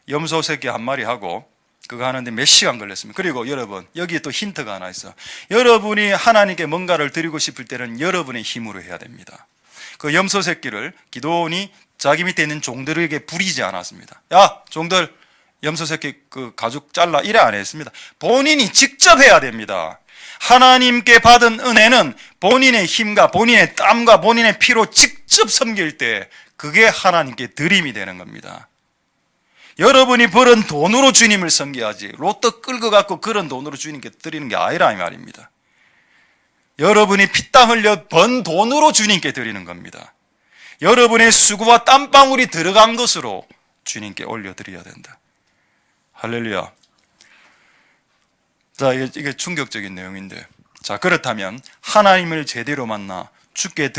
염소 새끼 한 마리 하고 그거 하는데 몇 시간 걸렸습니다. 그리고 여러분, 여기에 또 힌트가 하나 있어. 여러분이 하나님께 뭔가를 드리고 싶을 때는 여러분의 힘으로 해야 됩니다. 그 염소 새끼를 기도원이 자기 밑에 있는 종들에게 부리지 않았습니다. 야, 종들 염소 새끼 그 가죽 잘라, 이래 안 했습니다. 본인이 직접 해야 됩니다. 하나님께 받은 은혜는 본인의 힘과 본인의 땀과 본인의 피로 직접 섬길 때 그게 하나님께 드림이 되는 겁니다. 여러분이 벌은 돈으로 주님을 섬겨야지 로또 끌고 갖고 그런 돈으로 주님께 드리는 게 아니라 이 말입니다. 여러분이 피땀 흘려 번 돈으로 주님께 드리는 겁니다. 여러분의 수고와 땀방울이 들어간 것으로 주님께 올려드려야 된다. 할렐루야. 자, 이게 충격적인 내용인데, 자, 그렇다면 하나님을 제대로 만나 주께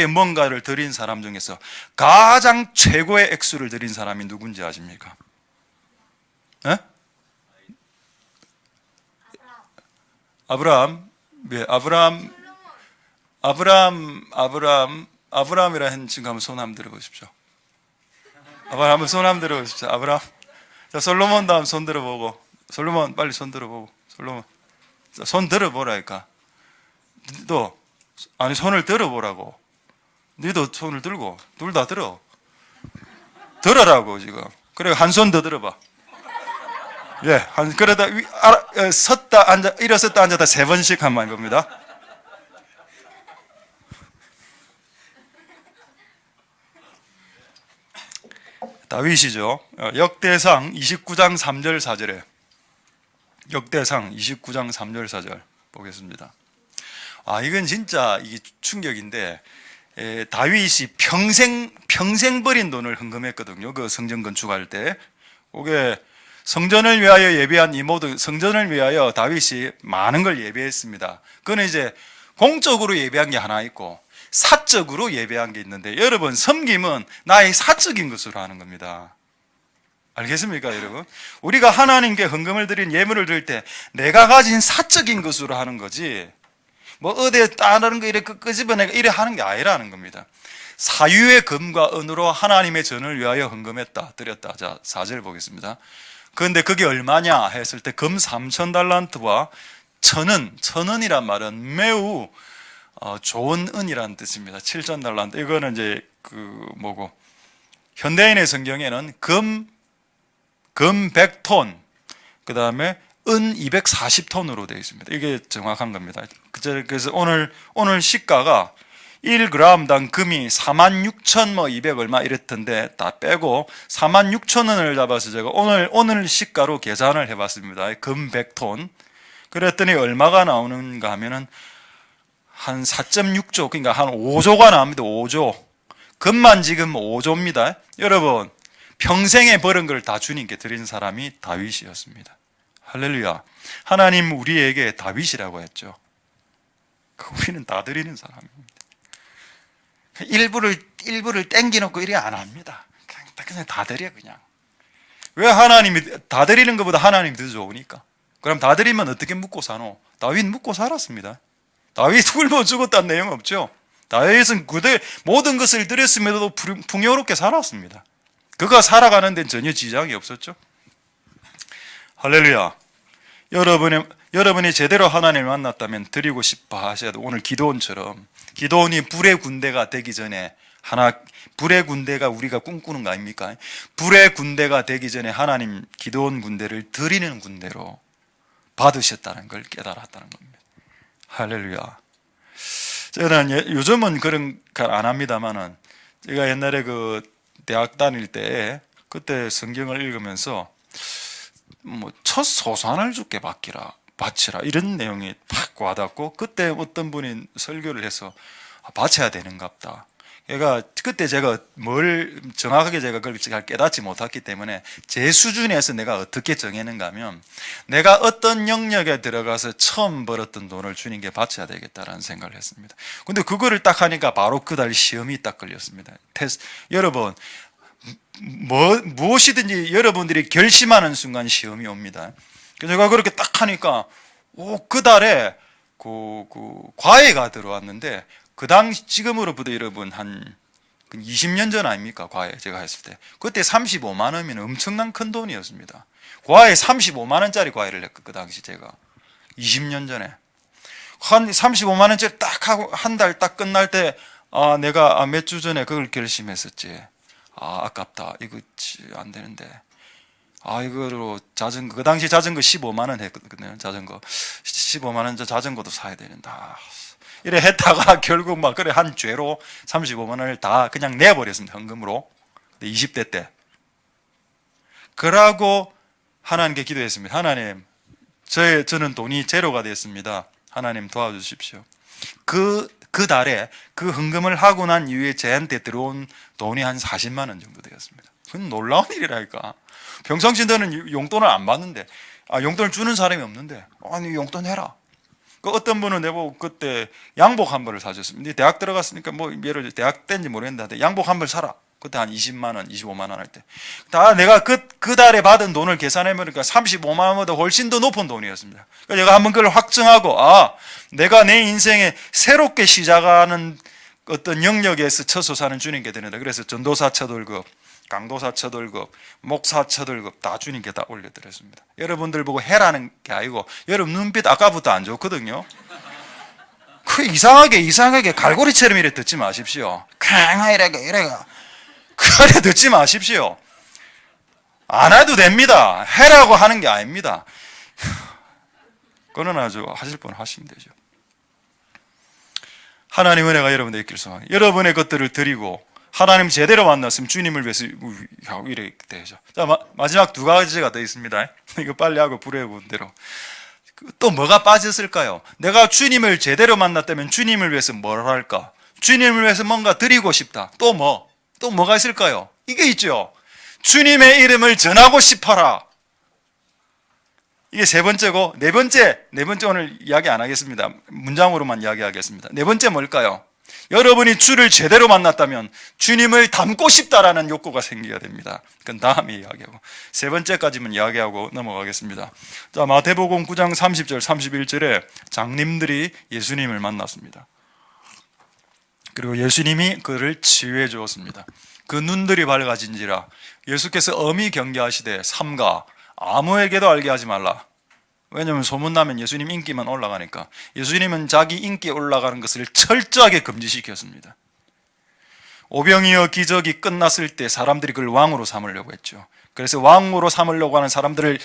뭔가를 드린 사람 중에서 가장 최고의 액수를 드린 사람이 누군지 아십니까? 에? 아브라함. 네, 아브라함이라 한 친구 한번 손 한번 들어보십시오. 아브라함 한번 손 한번 들어보십시오. 아브라함. 자, 솔로몬도 한번 손 들어보고. 솔로몬 빨리 손 들어보고. 솔로몬. 자, 손 들어보라니까. 너 아니 손을 들어보라고. 너도 손을 들고 둘 다 들어. 들어라고 지금. 그래 한 손 더 들어봐. 예, 그러다 섰다 앉아 일어섰다 앉았다 3번씩 한번 해봅니다. 다윗이죠. 역대상 29장 3절 4절에 역대상 29장 3절 4절 보겠습니다. 이건 진짜 이게 충격인데, 다윗이 평생 버린 돈을 헌금했거든요. 그 성전 건축할 때. 그게 성전을 위하여 예배한 이 모든 성전을 위하여 다윗이 많은 걸 예배했습니다. 그건 이제 공적으로 예배한 게 하나 있고 사적으로 예배한 게 있는데, 여러분, 섬김은 나의 사적인 것으로 하는 겁니다. 알겠습니까, 여러분? 우리가 하나님께 헌금을 드린 예물을 드릴 때 내가 가진 사적인 것으로 하는 거지, 뭐 어디에 따르는 거 이렇게 끄집어내가 이래 하는 게 아니라는 겁니다. 사유의 금과 은으로 하나님의 전을 위하여 헌금했다, 드렸다. 자, 4절 보겠습니다. 그런데 그게 얼마냐 했을 때 금 3,000달란트와 천은이란 말은 매우 좋은 은이라는 뜻입니다. 7,000달란트. 이거는 이제 현대인의 성경에는 금 100톤, 그 다음에 은 240톤으로 되어 있습니다. 이게 정확한 겁니다. 그래서 오늘 시가가 1g당 금이 46,200 얼마 이랬던데 다 빼고 46,000원을 잡아서 제가 오늘 시가로 계산을 해봤습니다. 금 100톤. 그랬더니 얼마가 나오는가 하면은 한 4.6조, 그러니까 한 5조가 나옵니다. 5조. 금만 지금 5조입니다. 여러분, 평생에 벌은 걸 다 주님께 드린 사람이 다윗이었습니다. 할렐루야. 하나님 우리에게 다윗이라고 했죠. 우리는 다 드리는 사람입니다. 일부를 땡겨놓고 이래 안 합니다. 그냥 다 드려 그냥. 왜 하나님이 다 드리는 것보다 하나님이 더 좋으니까. 그럼 다 드리면 어떻게 묵고 사노? 다윗 묵고 살았습니다. 다윗 굶어 죽었다는 내용 없죠. 다윗은 그들 모든 것을 드렸음에도 풍요롭게 살았습니다. 그가 살아가는 데는 전혀 지장이 없었죠. 할렐루야. 여러분이 제대로 하나님을 만났다면 드리고 싶어 하셔야 돼. 오늘 기도원처럼. 기도원이 불의 군대가 되기 전에 불의 군대가 우리가 꿈꾸는 거 아닙니까? 불의 군대가 되기 전에 하나님 기도원 군대를 드리는 군대로 받으셨다는 걸 깨달았다는 겁니다. 할렐루야. 저는 요즘은 그런 걸 안 합니다만은 제가 옛날에 그 대학 다닐 때 그때 성경을 읽으면서 첫 소산을 주께 바치라 이런 내용이 팍 와닿고 그때 어떤 분이 설교를 해서 바쳐야 되는갑다. 그러니까 그때 제가 뭘 정확하게 제가 그걸 잘 깨닫지 못했기 때문에 제 수준에서 내가 어떻게 정했는가 하면 내가 어떤 영역에 들어가서 처음 벌었던 돈을 주님께 바쳐야 되겠다라는 생각을 했습니다. 근데 그거를 딱 하니까 바로 그달 시험이 딱 걸렸습니다. 여러분 무엇이든지 여러분들이 결심하는 순간 시험이 옵니다. 제가 그렇게 딱 하니까 그 달에 그 과외가 들어왔는데 그 당시 지금으로부터 여러분 한 20년 전 아닙니까? 과외 제가 했을 때 그때 35만 원이면 엄청난 큰 돈이었습니다. 과외 35만 원짜리 과외를 했고 그 당시 제가 20년 전에 한 35만 원짜리 딱 하고 한 달 딱 끝날 때 내가 몇 주 전에 그걸 결심했었지. 아깝다. 이거 안 되는데. 이거로 자전거, 그 당시 자전거 15만 원 했거든요. 자전거 15만 원 자전거도 사야 되는다. 이래 했다가 결국 막 그래 한 죄로 35만 원을 다 그냥 내버렸습니다. 현금으로. 20대 때. 그러고 하나님께 기도했습니다. 하나님, 저는 돈이 제로가 됐습니다. 하나님 도와주십시오. 그 달에 그 헌금을 하고 난 이후에 저한테 들어온 돈이 한 40만 원 정도 되었습니다. 그건 놀라운 일이라니까. 평상시 저는 용돈을 안 받는데, 용돈을 주는 사람이 없는데, 아니, 용돈 해라. 그 어떤 분은 내보고 그때 양복 한 벌을 사줬습니다. 대학 들어갔으니까 예를 들어 대학 때인지 모르겠는데, 양복 한 벌 사라. 그때 한 20만 원, 25만 원 할 때. 다 내가 그 달에 받은 돈을 계산해보니까 35만 원보다 훨씬 더 높은 돈이었습니다. 그러니까 제가 한번 그걸 확증하고, 내가 내 인생에 새롭게 시작하는 어떤 영역에서 처소사는 주님께 드린다. 그래서 전도사 첫 월급, 강도사 첫 월급, 목사 첫 월급 다 주님께 다 올려드렸습니다. 여러분들 보고 해라는 게 아니고, 여러분 눈빛 아까부터 안 좋거든요. 그 이상하게 갈고리처럼 이래 듣지 마십시오. 캉 이래가. 그래 듣지 마십시오. 안 해도 됩니다. 해라고 하는 게 아닙니다. 그러나 하실 분 하시면 되죠. 하나님 은혜가 여러분에게 있길 소망합니다. 여러분의 것들을 드리고 하나님 제대로 만났으면 주님을 위해서 이렇게 되죠. 자, 마지막 두 가지가 더 있습니다. 이거 빨리 하고 불의 군대로. 또 뭐가 빠졌을까요? 내가 주님을 제대로 만났다면 주님을 위해서 뭘 할까? 주님을 위해서 뭔가 드리고 싶다. 또 뭐가 있을까요? 이게 있죠. 주님의 이름을 전하고 싶어라. 이게 세 번째고, 네 번째 오늘 이야기 안 하겠습니다. 문장으로만 이야기하겠습니다. 네 번째 뭘까요? 여러분이 주를 제대로 만났다면 주님을 닮고 싶다라는 욕구가 생겨야 됩니다. 그건 다음에 이야기하고, 세 번째까지만 이야기하고 넘어가겠습니다. 자, 마태복음 9장 30절 31절에 장님들이 예수님을 만났습니다. 그리고 예수님이 그를 치유해 주었습니다. 그 눈들이 밝아진지라. 예수께서 엄히 경계하시되 삼가 아무에게도 알게 하지 말라. 왜냐하면 소문나면 예수님 인기만 올라가니까. 예수님은 자기 인기 올라가는 것을 철저하게 금지시켰습니다. 오병이어 기적이 끝났을 때 사람들이 그걸 왕으로 삼으려고 했죠. 그래서 왕으로 삼으려고 하는 사람들을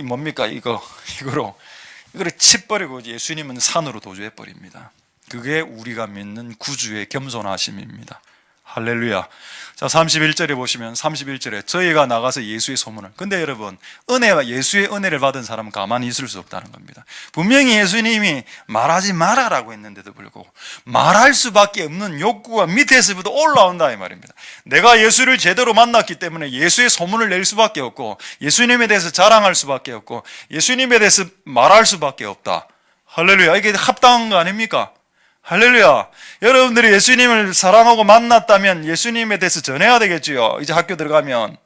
뭡니까 이거를 치버리고 예수님은 산으로 도주해 버립니다. 그게 우리가 믿는 구주의 겸손하심입니다. 할렐루야. 자, 31절에 보시면 31절에 저희가 나가서 예수의 소문을. 근데 여러분, 예수의 은혜를 받은 사람은 가만히 있을 수 없다는 겁니다. 분명히 예수님이 말하지 말아라고 했는데도 불구하고 말할 수밖에 없는 욕구가 밑에서부터 올라온다 이 말입니다. 내가 예수를 제대로 만났기 때문에 예수의 소문을 낼 수밖에 없고 예수님에 대해서 자랑할 수밖에 없고 예수님에 대해서 말할 수밖에 없다. 할렐루야. 이게 합당한 거 아닙니까? 할렐루야. 여러분들이 예수님을 사랑하고 만났다면 예수님에 대해서 전해야 되겠지요. 이제 학교 들어가면,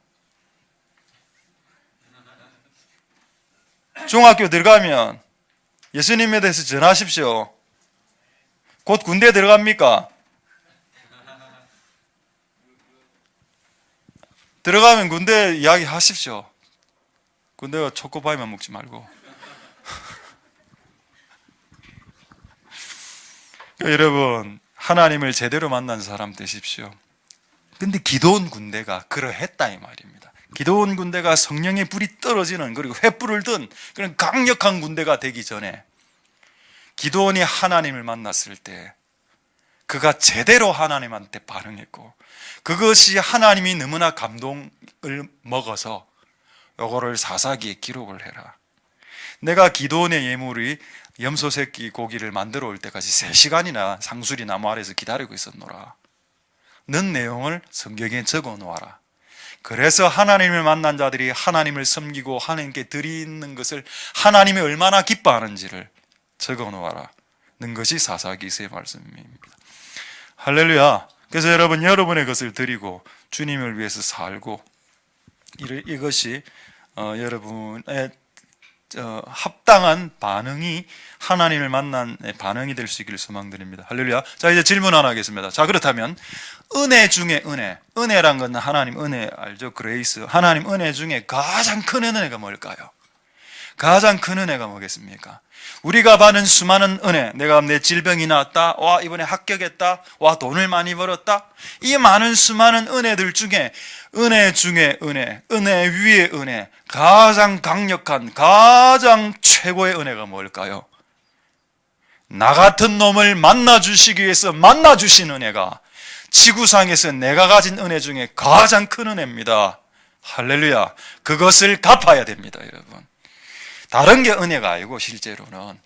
중학교 들어가면 예수님에 대해서 전하십시오. 곧 군대 들어갑니까? 들어가면 군대 이야기 하십시오. 군대가 초코파이만 먹지 말고. 여러분, 하나님을 제대로 만난 사람 되십시오. 근데 기도원 군대가 그러했다 이 말입니다. 기도원 군대가 성령의 불이 떨어지는, 그리고 횃불을 든 그런 강력한 군대가 되기 전에 기도원이 하나님을 만났을 때 그가 제대로 하나님한테 반응했고, 그것이 하나님이 너무나 감동을 먹어서 요거를 사사기에 기록을 해라. 내가 기도원의 예물이 염소 새끼 고기를 만들어 올 때까지 3시간이나 상수리 나무 아래에서 기다리고 있었노라. 는 내용을 성경에 적어 놓아라. 그래서 하나님을 만난 자들이 하나님을 섬기고 하나님께 드리는 것을 하나님이 얼마나 기뻐하는지를 적어 놓아라. 는 것이 사사기서의 말씀입니다. 할렐루야. 그래서 여러분의 것을 드리고 주님을 위해서 살고, 이것이 여러분의 합당한 반응이 하나님을 만난 반응이 될 수 있기를 소망드립니다. 할렐루야. 자, 이제 질문 하나 하겠습니다. 자, 그렇다면 은혜 중에 은혜란 건 하나님 은혜 알죠? 그레이스. 하나님 은혜 중에 가장 큰 은혜가 뭘까요? 가장 큰 은혜가 뭐겠습니까? 우리가 받은 수많은 은혜, 내가 내 질병이 나았다, 와 이번에 합격했다, 와 돈을 많이 벌었다, 이 많은 수많은 은혜들 중에 은혜 중에 은혜 위에 은혜, 가장 강력한 가장 최고의 은혜가 뭘까요? 나 같은 놈을 만나주시기 위해서 만나주신 은혜가 지구상에서 내가 가진 은혜 중에 가장 큰 은혜입니다. 할렐루야. 그것을 갚아야 됩니다, 여러분. 다른 게 은혜가 아니고 실제로는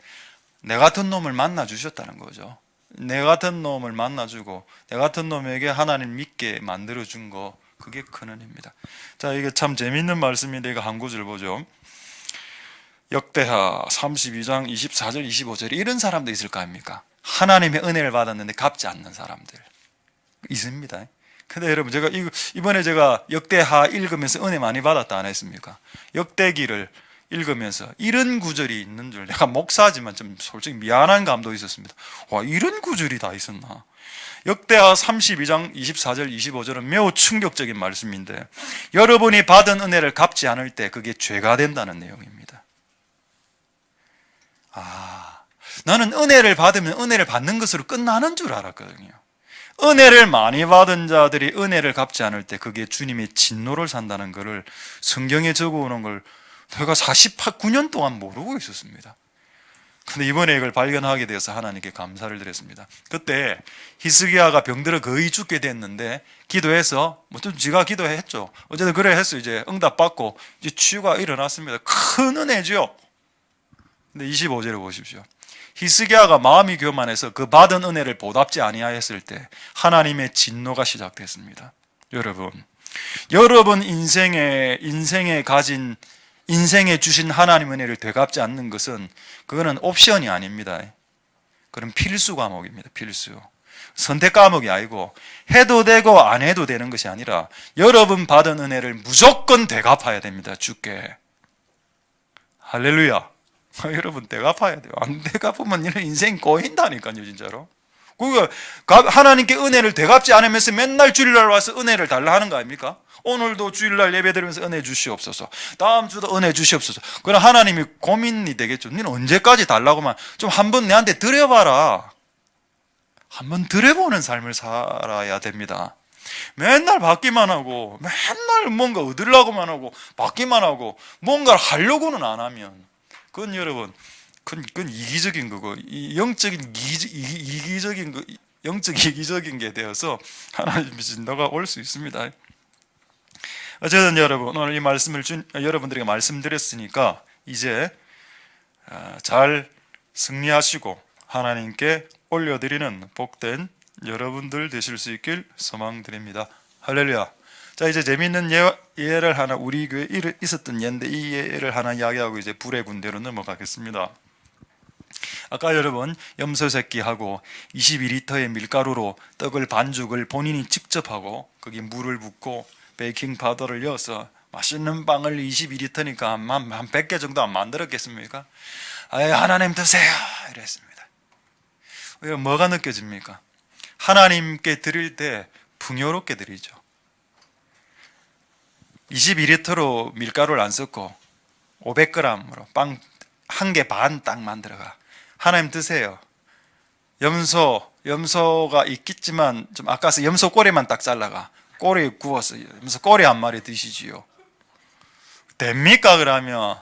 내 같은 놈을 만나주셨다는 거죠. 내 같은 놈을 만나주고 내 같은 놈에게 하나님 믿게 만들어준 거, 그게 큰 은혜입니다. 자, 이게 참 재미있는 말씀인데 이거 한 구절 보죠. 역대하 32장 24절 25절에 이런 사람도 있을 거 아닙니까? 하나님의 은혜를 받았는데 갚지 않는 사람들 있습니다. 근데 여러분, 제가 이번에 제가 역대하 읽으면서 은혜 많이 받았다 안 했습니까? 역대기를 읽으면서 이런 구절이 있는 줄, 내가 목사지만 좀 솔직히 미안한 감도 있었습니다. 와, 이런 구절이 다 있었나? 역대하 32장 24절 25절은 매우 충격적인 말씀인데, 여러분이 받은 은혜를 갚지 않을 때 그게 죄가 된다는 내용입니다. 나는 은혜를 받으면 은혜를 받는 것으로 끝나는 줄 알았거든요. 은혜를 많이 받은 자들이 은혜를 갚지 않을 때 그게 주님의 진노를 산다는 것을 성경에 적어오는 걸 내가 49년 동안 모르고 있었습니다. 근데 이번에 이걸 발견하게 되어서 하나님께 감사를 드렸습니다. 그때 히스기야가 병들어 거의 죽게 됐는데 기도해서, 좀 지가 기도했죠. 어쨌든 그래 해서 이제 응답받고 이제 치유가 일어났습니다. 큰 은혜죠. 근데 25절에 보십시오. 히스기야가 마음이 교만해서 그 받은 은혜를 보답지 아니하였을 때 하나님의 진노가 시작됐습니다. 여러분 인생에 주신 하나님 은혜를 되갚지 않는 것은, 그거는 옵션이 아닙니다. 그건 필수 과목입니다. 필수. 선택 과목이 아니고 해도 되고 안 해도 되는 것이 아니라 여러분 받은 은혜를 무조건 되갚아야 됩니다. 주께. 할렐루야. 여러분 되갚아야 돼요. 안 되갚으면 이런 인생 꼬인다니까요, 진짜로. 그러니까 하나님께 은혜를 되갚지 않으면서 맨날 주일날 와서 은혜를 달라 하는 거 아닙니까? 오늘도 주일날 예배 드리면서 은혜 주시옵소서, 다음 주도 은혜 주시옵소서. 그럼 하나님이 고민이 되겠죠. 너는 언제까지 달라고만, 좀 한번 내한테 드려봐라. 한번 드려보는 삶을 살아야 됩니다. 맨날 받기만 하고 맨날 뭔가 얻으려고만 하고 받기만 하고 뭔가를 하려고는 안 하면, 그건 여러분, 그건 이기적인 거고, 영적인 이기적인 게 되어서 하나님의 진노가 올 수 있습니다. 어쨌든 여러분, 오늘 이 말씀을 여러분들에게 말씀드렸으니까 이제 잘 승리하시고 하나님께 올려드리는 복된 여러분들 되실 수 있길 소망드립니다. 할렐루야. 자, 이제 재미있는 예를 하나, 우리 교회에 있었던 예인데 이 예를 하나 이야기하고 이제 불의 군대로 넘어가겠습니다. 아까 여러분 염소 새끼하고 22리터의 밀가루로 떡을 반죽을 본인이 직접 하고 거기 물을 붓고 베이킹 파우더를 넣어서 맛있는 빵을 22리터니까 한 100개 정도 안 만들었겠습니까? 아예 하나님 드세요 이랬습니다. 뭐가 느껴집니까? 하나님께 드릴 때 풍요롭게 드리죠. 22리터로 밀가루를 안 썼고 500g으로 빵 한 개 반 딱 만들어가. 하나님 드세요. 염소가 있겠지만 좀 아까서 염소 꼬리만 딱 잘라가. 꼬리 구워서 염소 꼬리 한 마리 드시지요. 됩니까 그러면?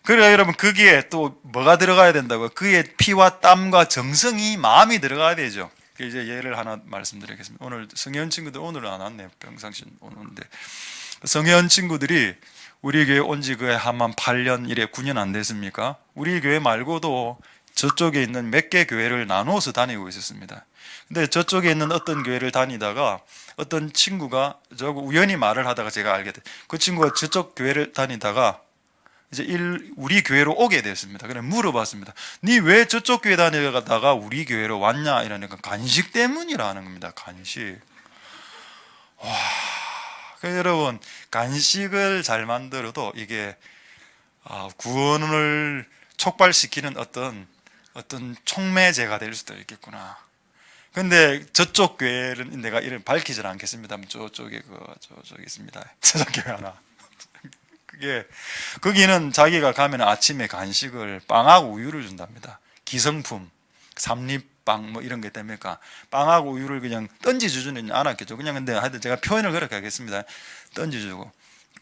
그래 여러분 거기에 또 뭐가 들어가야 된다고요? 그의 피와 땀과 정성이 마음이 들어가야 되죠. 이제 예를 하나 말씀드리겠습니다. 오늘 성현 친구들 오늘은 안 왔네요. 평상시 오는데 성현 친구들이 우리 교회 온 지 한 8년 이래 9년 안 됐습니까? 우리 교회 말고도 저쪽에 있는 몇 개 교회를 나누어서 다니고 있었습니다. 근데 저쪽에 있는 어떤 교회를 다니다가 어떤 친구가 저하고 우연히 말을 하다가 제가 알게 돼. 그 친구가 저쪽 교회를 다니다가 이제 우리 교회로 오게 됐습니다. 그래 물어봤습니다. 니 왜 저쪽 교회 다니다가 우리 교회로 왔냐? 이러니까 간식 때문이라는 겁니다. 간식. 와, 여러분 간식을 잘 만들어도 이게 구원을 촉발시키는 어떤 촉매제가 될 수도 있겠구나. 근데 저쪽 교회는 내가 이름 밝히질 않겠습니다. 저쪽에 저쪽에 있습니다. 저쪽 교회 하나. 거기는 자기가 가면 아침에 간식을 빵하고 우유를 준답니다. 기성품, 삼립빵 뭐 이런 게 됩니까? 빵하고 우유를 그냥 던지주지는 않았겠죠. 그냥 근데 하여튼 제가 표현을 그렇게 하겠습니다. 던지주고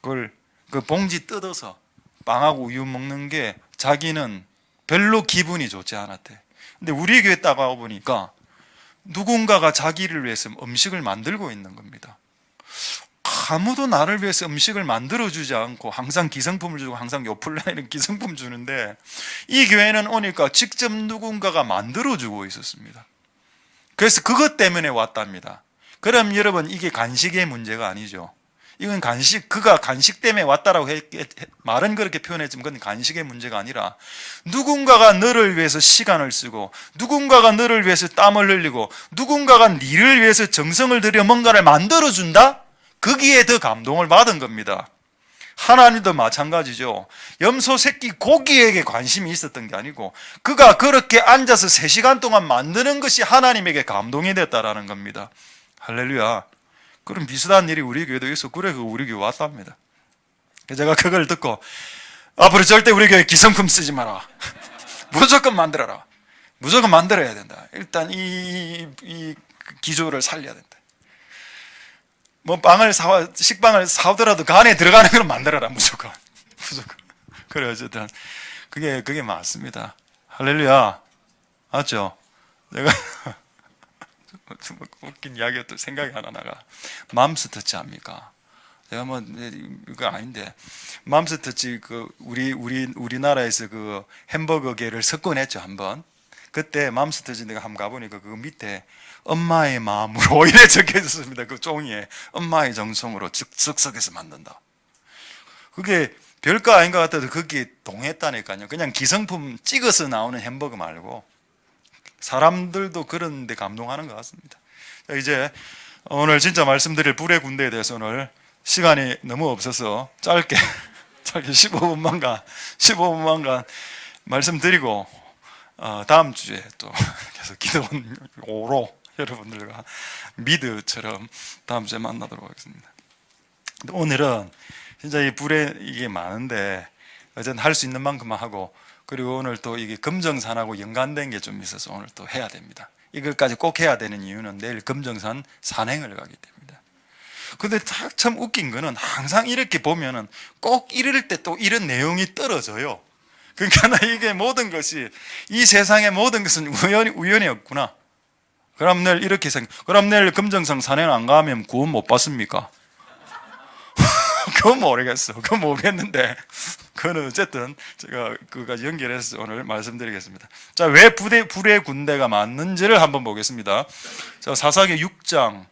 그걸 그 봉지 뜯어서 빵하고 우유 먹는 게 자기는 별로 기분이 좋지 않았대. 근데 우리 교회 딱 와보니까 누군가가 자기를 위해서 음식을 만들고 있는 겁니다. 아무도 나를 위해서 음식을 만들어주지 않고 항상 기성품을 주고 항상 요플레 이런 기성품 주는데 이 교회는 오니까 직접 누군가가 만들어주고 있었습니다. 그래서 그것 때문에 왔답니다. 그럼 여러분 이게 간식의 문제가 아니죠. 이건 그가 간식 때문에 왔다라고 말은 그렇게 표현했지만 그건 간식의 문제가 아니라 누군가가 너를 위해서 시간을 쓰고 누군가가 너를 위해서 땀을 흘리고 누군가가 너를 위해서 정성을 들여 뭔가를 만들어준다? 거기에 더 감동을 받은 겁니다. 하나님도 마찬가지죠. 염소 새끼 고기에게 관심이 있었던 게 아니고 그가 그렇게 앉아서 3시간 동안 만드는 것이 하나님에게 감동이 됐다라는 겁니다. 할렐루야. 그럼 비슷한 일이 우리 교회도 있어. 그래 우리 교회 왔답니다. 제가 그걸 듣고 앞으로 절대 우리 교회 기성품 쓰지 마라. 무조건 만들어라. 무조건 만들어야 된다. 일단 이 기조를 살려야 된다. 뭐 식빵을 사오더라도 그 안에 들어가는 걸 만들어라. 무조건. 그래 어쨌든 그게 맞습니다. 할렐루야. 맞죠? 내가 좀 웃긴 이야기가 또 생각이 하나 나가. 맘스터치 압니까? 제가 뭐 이거 아닌데 맘스터치 우리나라에서 그 햄버거계를 석권했죠 한번. 그때 맘스터치 내가 한번 가보니까 그 밑에 엄마의 마음으로 이래 적혀 있었습니다. 그 종이에 엄마의 정성으로 즉석에서 만든다. 그게 별거 아닌 것 같아도 거기에 동했다니까요. 그냥 기성품 찍어서 나오는 햄버거 말고 사람들도 그런 데 감동하는 것 같습니다. 이제 오늘 진짜 말씀드릴 불의 군대에 대해서 오늘 시간이 너무 없어서 짧게 15분만간 말씀드리고 다음 주에 또 계속 기도원 5로 여러분들과 미드처럼 다음 주에 만나도록 하겠습니다. 오늘은 진짜 이 불에 이게 많은데 어쨌든 할 수 있는 만큼만 하고 그리고 오늘 또 이게 금정산하고 연관된 게 좀 있어서 오늘 또 해야 됩니다. 이것까지 꼭 해야 되는 이유는 내일 금정산 산행을 가기 때문입니다. 근데 참 웃긴 거는 항상 이렇게 보면은 꼭 이럴 때 또 이런 내용이 떨어져요. 그러니까 이게 모든 것이 이 세상의 모든 것은 우연이 없구나. 그럼 내일 이렇게 그럼 내일 금정산 산행 안 가면 구원 못 받습니까? 그건 모르겠어. 그건 모르겠는데 그거는 어쨌든 제가 그거까지 연결해서 오늘 말씀드리겠습니다. 자, 왜 불의 군대가 맞는지를 한번 보겠습니다. 자, 사사기 6장의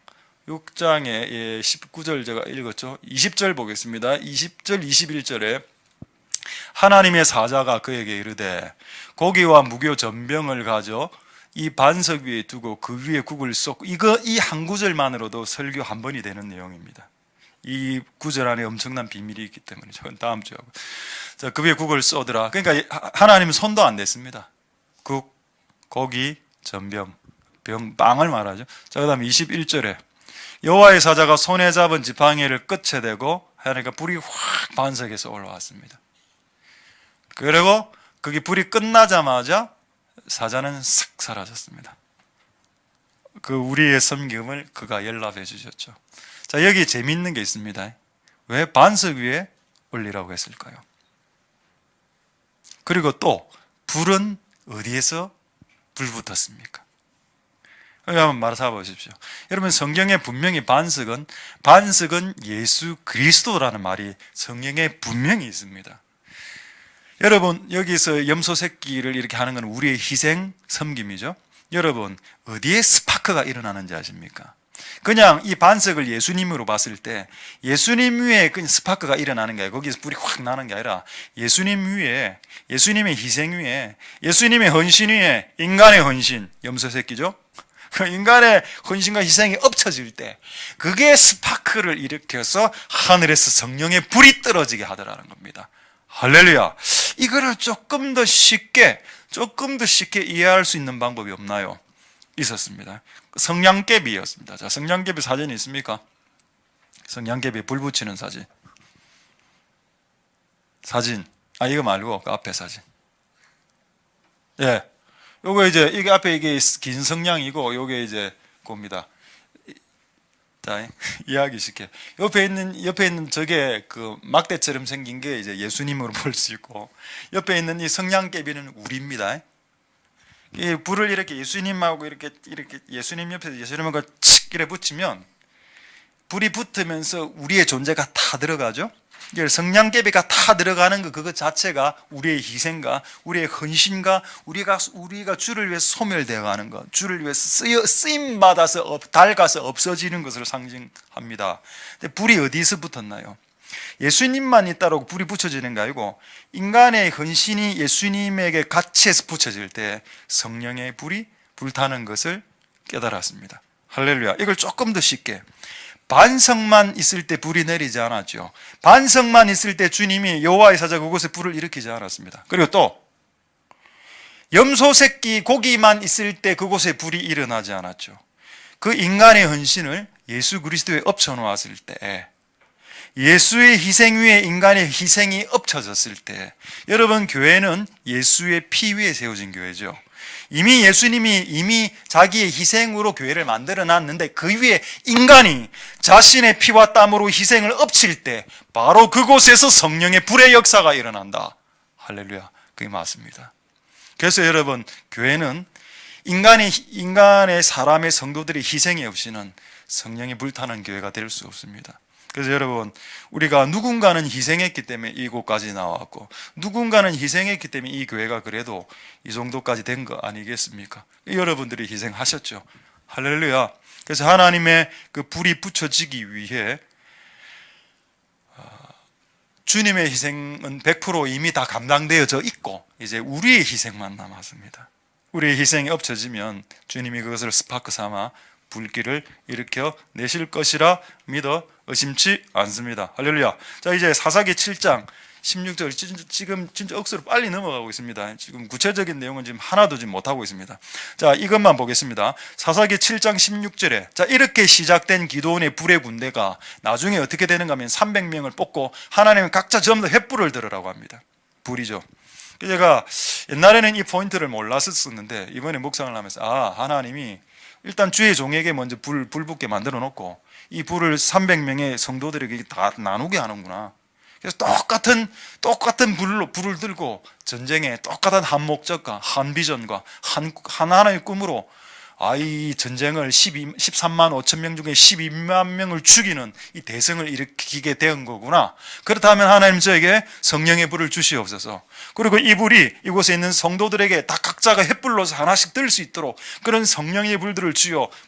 19절 제가 읽었죠. 20절 보겠습니다. 20절 21절에 하나님의 사자가 그에게 이르되 고기와 무교 전병을 가져 이 반석 위에 두고 그 위에 국을 쏟고 이 한 구절만으로도 설교 한 번이 되는 내용입니다. 이 구절 안에 엄청난 비밀이 있기 때문에 저건 다음 주에 하고. 자, 그 위에 국을 쏟으라. 그러니까 하나님은 손도 안 댔습니다. 국, 고기, 전병, 빵을 말하죠. 자, 그 다음에 21절에 여호와의 사자가 손에 잡은 지팡이를 끝에 대고 하니까 불이 확 반석에서 올라왔습니다. 그리고 그게 불이 끝나자마자 사자는 싹 사라졌습니다. 그 우리의 섬김을 그가 연락해 주셨죠. 자, 여기 재미있는 게 있습니다. 왜 반석 위에 올리라고 했을까요? 그리고 또 불은 어디에서 불 붙었습니까? 여기 한번 말해 보십시오. 여러분, 성경에 분명히 반석은 예수 그리스도라는 말이 성경에 분명히 있습니다. 여러분, 여기서 염소 새끼를 이렇게 하는 건 우리의 희생 섬김이죠. 여러분, 어디에 스파크가 일어나는지 아십니까? 그냥 이 반석을 예수님으로 봤을 때 예수님 위에 그냥 스파크가 일어나는 거예요. 거기서 불이 확 나는 게 아니라 예수님 위에, 예수님의 희생 위에, 예수님의 헌신 위에 인간의 헌신, 염소 새끼죠. 그 인간의 헌신과 희생이 엎쳐질 때 그게 스파크를 일으켜서 하늘에서 성령의 불이 떨어지게 하더라는 겁니다. 할렐루야. 이거를 조금 더 쉽게 이해할 수 있는 방법이 없나요? 있었습니다. 성냥개비였습니다. 자, 성냥개비 사진이 있습니까? 성냥개비 불 붙이는 사진. 이거 말고 그 앞에 사진. 예. 요거 이게 앞에 이게 긴 성냥이고 요게 이제 겁니다. 자, 이해하기 쉽게. 옆에 있는 저게 그 막대처럼 생긴 게 이제 예수님으로 볼 수 있고, 옆에 있는 이 성냥개비는 우리입니다. 이 불을 이렇게 예수님하고 이렇게 예수님 옆에서 예수님하고 칙 이렇게 붙이면 불이 붙으면서 우리의 존재가 다 들어가죠. 성냥개비가 다 들어가는 그것 자체가 우리의 희생과 우리의 헌신과 우리가 주를 위해서 소멸되어 가는 것, 주를 위해서 쓰임 받아서 닳아서 없어지는 것을 상징합니다. 근데 불이 어디서 붙었나요? 예수님만 있다고 불이 붙여지는 게 아니고 인간의 헌신이 예수님에게 같이 해서 붙여질 때 성령의 불이 불타는 것을 깨달았습니다. 할렐루야. 이걸 조금 더 쉽게, 반석만 있을 때 불이 내리지 않았죠. 반석만 있을 때 주님이 여호와의 사자 그곳에 불을 일으키지 않았습니다. 그리고 또 염소 새끼 고기만 있을 때 그곳에 불이 일어나지 않았죠. 그 인간의 헌신을 예수 그리스도에 엎쳐 놓았을 때, 예수의 희생 위에 인간의 희생이 엎쳐졌을 때, 여러분, 교회는 예수의 피 위에 세워진 교회죠. 이미 예수님이 자기의 희생으로 교회를 만들어 놨는데 그 위에 인간이 자신의 피와 땀으로 희생을 엎칠 때 바로 그곳에서 성령의 불의 역사가 일어난다. 할렐루야. 그게 맞습니다. 그래서 여러분, 교회는 인간의 사람의 성도들의 희생이 없이는 성령이 불타는 교회가 될 수 없습니다. 그래서 여러분, 우리가 누군가는 희생했기 때문에 이곳까지 나왔고 누군가는 희생했기 때문에 이 교회가 그래도 이 정도까지 된 거 아니겠습니까? 여러분들이 희생하셨죠. 할렐루야. 그래서 하나님의 그 불이 붙여지기 위해 주님의 희생은 100% 이미 다 감당되어져 있고 이제 우리의 희생만 남았습니다. 우리의 희생이 엎쳐지면 주님이 그것을 스파크 삼아 불길을 일으켜 내실 것이라 믿어 의심치 않습니다. 할렐루야. 자, 이제 사사기 7장 16절, 지금 진짜 억수로 빨리 넘어가고 있습니다. 지금 구체적인 내용은 지금 하나도 지금 못하고 있습니다. 자, 이것만 보겠습니다. 사사기 7장 16절에 자, 이렇게 시작된 기드온의 불의 군대가 나중에 어떻게 되는가 하면 300명을 뽑고 하나님은 각자 전부 다 횃불을 들으라고 합니다. 불이죠. 제가 옛날에는 이 포인트를 몰랐었는데 이번에 묵상을 하면서 하나님이 일단 주의 종에게 먼저 불 붙게 만들어 놓고 이 불을 300명의 성도들에게 다 나누게 하는구나. 그래서 똑같은 불을 들고 전쟁에 똑같은 한 목적과 한 비전과 하나의 꿈으로 이 전쟁을 13만 5천 명 중에 12만 명을 죽이는 이 대성을 일으키게 된 거구나. 그렇다면 하나님 저에게 성령의 불을 주시옵소서. 그리고 이 불이 이곳에 있는 성도들에게 다 각자가 횃불로서 하나씩 들 수 있도록 그런 성령의 불들을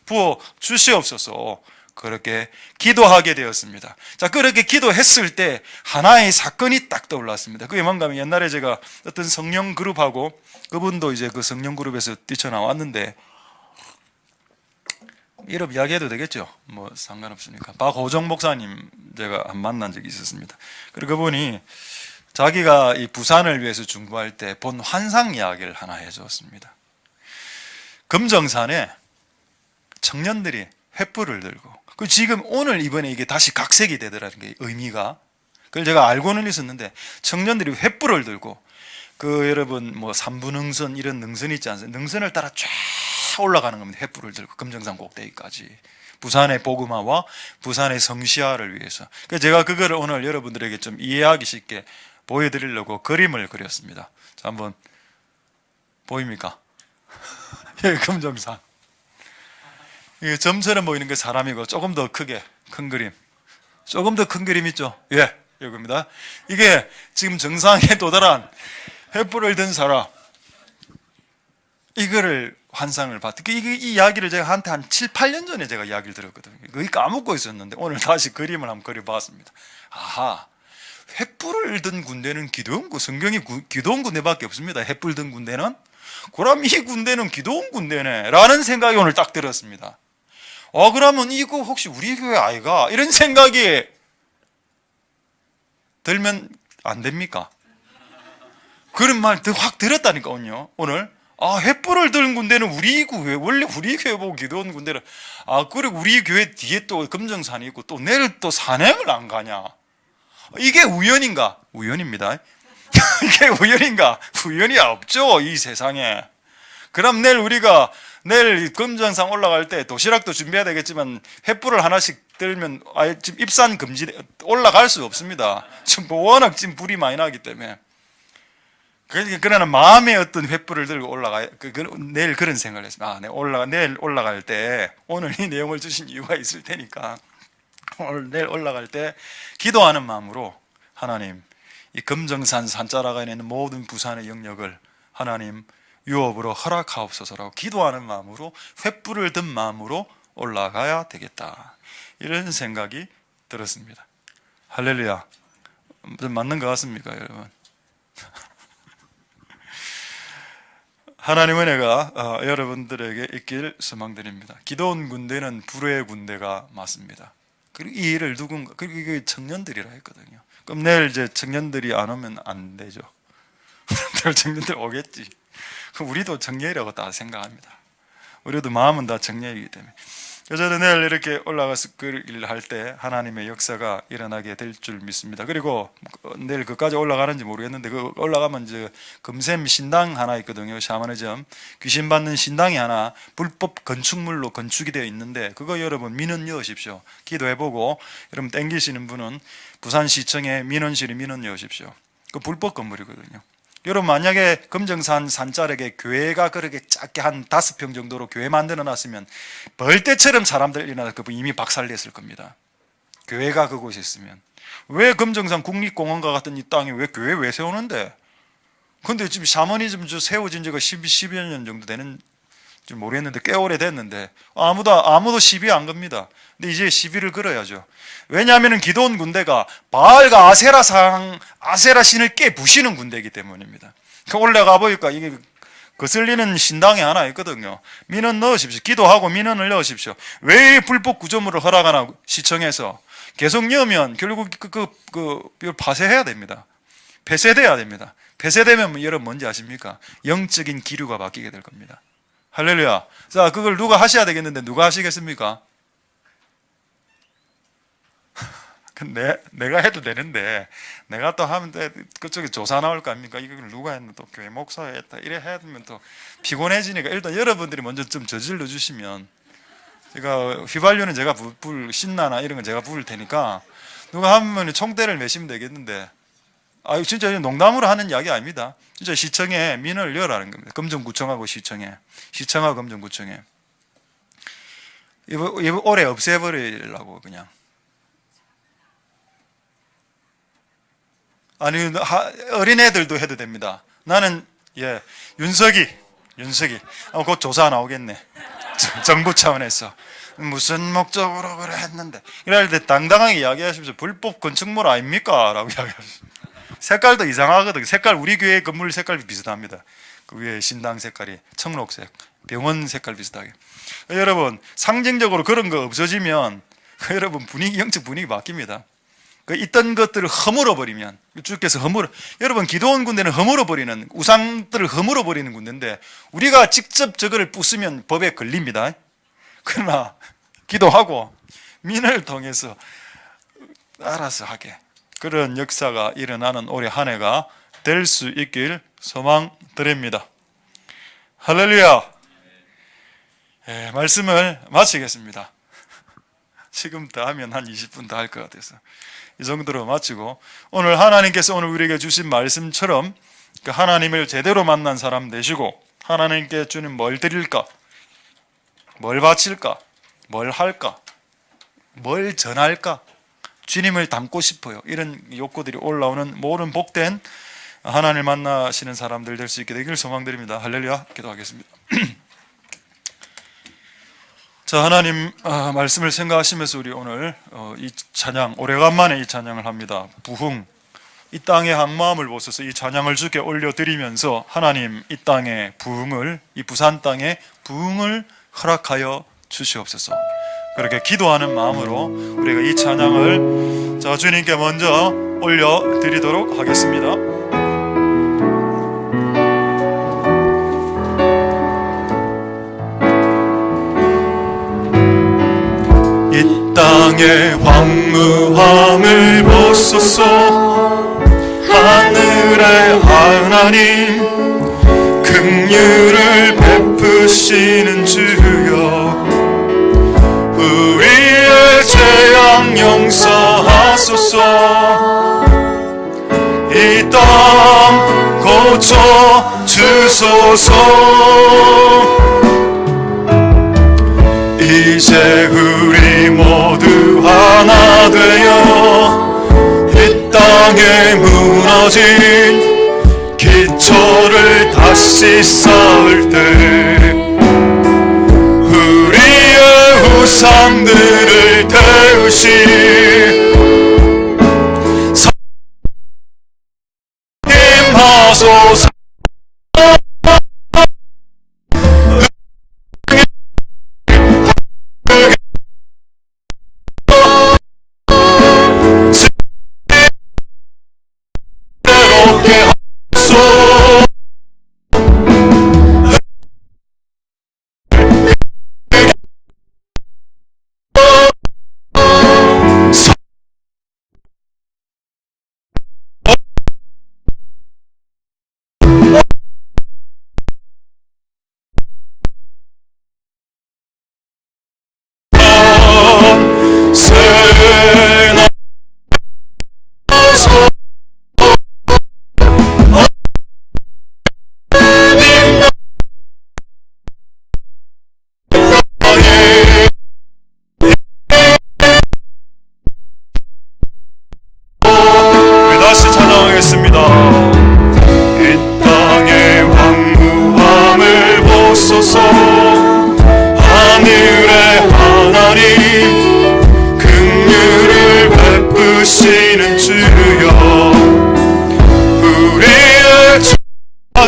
부어 주시옵소서. 그렇게 기도하게 되었습니다. 자, 그렇게 기도했을 때 하나의 사건이 딱 떠올랐습니다. 그게 뭔가 하면 옛날에 제가 어떤 성령 그룹하고 그분도 이제 그 성령 그룹에서 뛰쳐나왔는데 이름 이야기해도 되겠죠? 뭐 상관없으니까. 박호정 목사님 제가 한 만난 적이 있었습니다. 그리고 그분이 자기가 이 부산을 위해서 중보할 때 본 환상 이야기를 하나 해주었습니다. 금정산에 청년들이 횃불을 들고 그 지금 오늘 이번에 이게 다시 각색이 되더라는 게 의미가 그걸 제가 알고는 있었는데 청년들이 횃불을 들고 그 여러분 뭐 삼부능선 이런 능선 있지 않습니까? 능선을 따라 쫙 올라가는 겁니다. 횃불을 들고 금정산 꼭대기까지 부산의 복음화와 부산의 성시화를 위해서. 그래서 제가 그거를 오늘 여러분들에게 좀 이해하기 쉽게 보여드리려고 그림을 그렸습니다. 자, 한번 보입니까? 여기 금정산. 이게 점처럼 보이는 게 사람이고 조금 더 크게 큰 그림, 조금 더 큰 그림 있죠? 예, 이겁니다. 이게 지금 정상에 도달한 횃불을 든 사람, 이거를 환상을 봤다. 이 이야기를 제가 한테 한 7, 8년 전에 제가 이야기를 들었거든요. 거의 까먹고 있었는데 오늘 다시 그림을 한번 그려봤습니다. 아하, 횃불을 든 군대는 기도원 군대, 성경이 기도원 군대밖에 없습니다. 횃불 든 군대는? 그럼 이 군대는 기도원 군대네 라는 생각이 오늘 딱 들었습니다. 그러면 이거 혹시 우리 교회 아이가? 이런 생각이 들면 안 됩니까? 그런 말 확 들었다니까요. 오늘 횃불을 든 군대는 우리 교회, 원래 우리 교회 보고 기도원 군대를 그리고 우리 교회 뒤에 또 금정산이 있고 또 내일 또 산행을 안 가냐? 이게 우연인가? 우연입니다. 이게 우연인가? 우연이 없죠, 이 세상에. 그럼 내일 금정산 올라갈 때 도시락도 준비해야 되겠지만 횃불을 하나씩 들면 지금 입산 금지 올라갈 수 없습니다. 지금 워낙 지금 불이 많이 나기 때문에. 그러나 마음의 어떤 횃불을 들고 내일 그런 생각을 했습니다. 내일 올라갈 때 오늘 이 내용을 주신 이유가 있을 테니까 내일 올라갈 때 기도하는 마음으로 하나님 이 금정산 산자락에 있는 모든 부산의 영역을 하나님 유업으로 허락하옵소서라고 기도하는 마음으로 횃불을 든 마음으로 올라가야 되겠다. 이런 생각이 들었습니다. 할렐루야. 좀 맞는 것 같습니까, 여러분? 하나님의 은혜가 여러분들에게 있길 소망드립니다. 기도원 군대는 불의 군대가 맞습니다. 그리고 이 일을 그리고 이게 청년들이라 했거든요. 그럼 내일 이제 청년들이 안 오면 안 되죠. 내일 청년들 오겠지. 그럼 우리도 청년이라고 다 생각합니다. 우리도 마음은 다 청년이기 때문에. 저는 내일 이렇게 올라가서 그 일을 할 때 하나님의 역사가 일어나게 될 줄 믿습니다. 그리고 내일 그까지 올라가는지 모르겠는데 그 올라가면 이제 금샘 신당 하나 있거든요. 샤머니즘 귀신 받는 신당이 하나 불법 건축물로 건축이 되어 있는데 그거 여러분 민원 넣으십시오. 기도해보고 여러분 땡기시는 분은 부산시청에 민원실에 민원 넣으십시오. 그 불법 건물이거든요. 여러분 만약에 금정산 산자락에 교회가 그렇게 작게 한 5평 정도로 교회 만들어 놨으면 벌떼처럼 사람들 일어나서 이미 박살냈을 겁니다. 교회가 그곳에 있으면. 왜 금정산 국립공원과 같은 이 땅에 왜 교회 왜 세우는데? 근데 지금 샤머니즘 세워진 지가 10여 년 정도 되는 줄 모르겠는데 꽤 오래 됐는데 아무도 시비 안 겁니다. 근데 이제 시비를 걸어야죠. 왜냐하면 기도원 군대가 바알과 아세라 신을 깨부시는 군대이기 때문입니다. 올라가 보니까 이게 거슬리는 신당이 하나 있거든요. 민원 넣으십시오. 기도하고 민원을 넣으십시오. 왜 불법 구조물을 허락하나 시청에서 계속 넣으면 결국 파쇄해야 됩니다. 폐쇄돼야 됩니다. 폐쇄되면 여러분 뭔지 아십니까? 영적인 기류가 바뀌게 될 겁니다. 할렐루야. 자, 그걸 누가 하셔야 되겠는데 누가 하시겠습니까? 내가 해도 되는데 내가 또 하면 그쪽에 조사 나올 거 아닙니까? 이걸 누가 했나 또 교회 목사가 했다 이래 해야 되면 또 피곤해지니까 일단 여러분들이 먼저 좀 저질러 주시면 제가 휘발유는 제가 신나나 이런 건 제가 부을 테니까 누가 하면 총대를 매시면 되겠는데 진짜 농담으로 하는 이야기 아닙니다. 진짜 시청에 민원을 넣으라는 겁니다. 금정구청하고 시청하고 금정구청에 이거 올해 없애버리려고 그냥. 아니 어린애들도 해도 됩니다. 나는 윤석이 곧 조사 나오겠네. 정부 차원에서 무슨 목적으로 그래 했는데 이럴 때 당당하게 이야기하십시오. 불법 건축물 아닙니까? 라고 이야기하십시오. 색깔도 이상하거든요. 색깔 우리 교회 건물 색깔이 비슷합니다. 그 위에 신당 색깔이 청록색, 병원 색깔 비슷하게. 여러분 상징적으로 그런 거 없어지면 여러분 분위기 영적 분위기 바뀝니다. 그 있던 것들을 허물어 버리면 주께서 여러분 기도원 군대는 허물어 버리는 우상들을 허물어 버리는 군대인데 우리가 직접 저거를 부수면 법에 걸립니다. 그러나 기도하고 민을 통해서 알아서 하게 그런 역사가 일어나는 올해 한 해가 될 수 있길 소망드립니다. 할렐루야. 말씀을 마치겠습니다. 지금 더 하면 한 20분 더 할 것 같아서 이 정도로 마치고, 오늘 하나님께서 오늘 우리에게 주신 말씀처럼 그 하나님을 제대로 만난 사람 되시고 하나님께 주님 뭘 드릴까, 뭘 바칠까, 뭘 할까, 뭘 전할까, 주님을 닮고 싶어요. 이런 욕구들이 올라오는 모든 복된 하나님을 만나시는 사람들 될 수 있게 되길 소망드립니다. 할렐루야. 기도하겠습니다. 자, 하나님 말씀을 생각하시면서 우리 오늘 이 찬양, 오래간만에 이 찬양을 합니다. 부흥, 이 땅의 항마음을 보셔서 이 찬양을 주께 올려드리면서 하나님 이 땅의 부흥을, 이 부산 땅의 부흥을 허락하여 주시옵소서. 그렇게 기도하는 마음으로 우리가 이 찬양을 자 주님께 먼저 올려드리도록 하겠습니다. 이 땅의 황무함을 보소서. 하늘의 하나님 긍휼을 베푸시는 주여, 우리의 죄악 용서하소서. 이 땅 고쳐 주소서. 이제 우리 모두 하나 되어 이 땅에 무너진 기초를 다시 쌓을 때 우리의 우상들을 태우시 임하소서.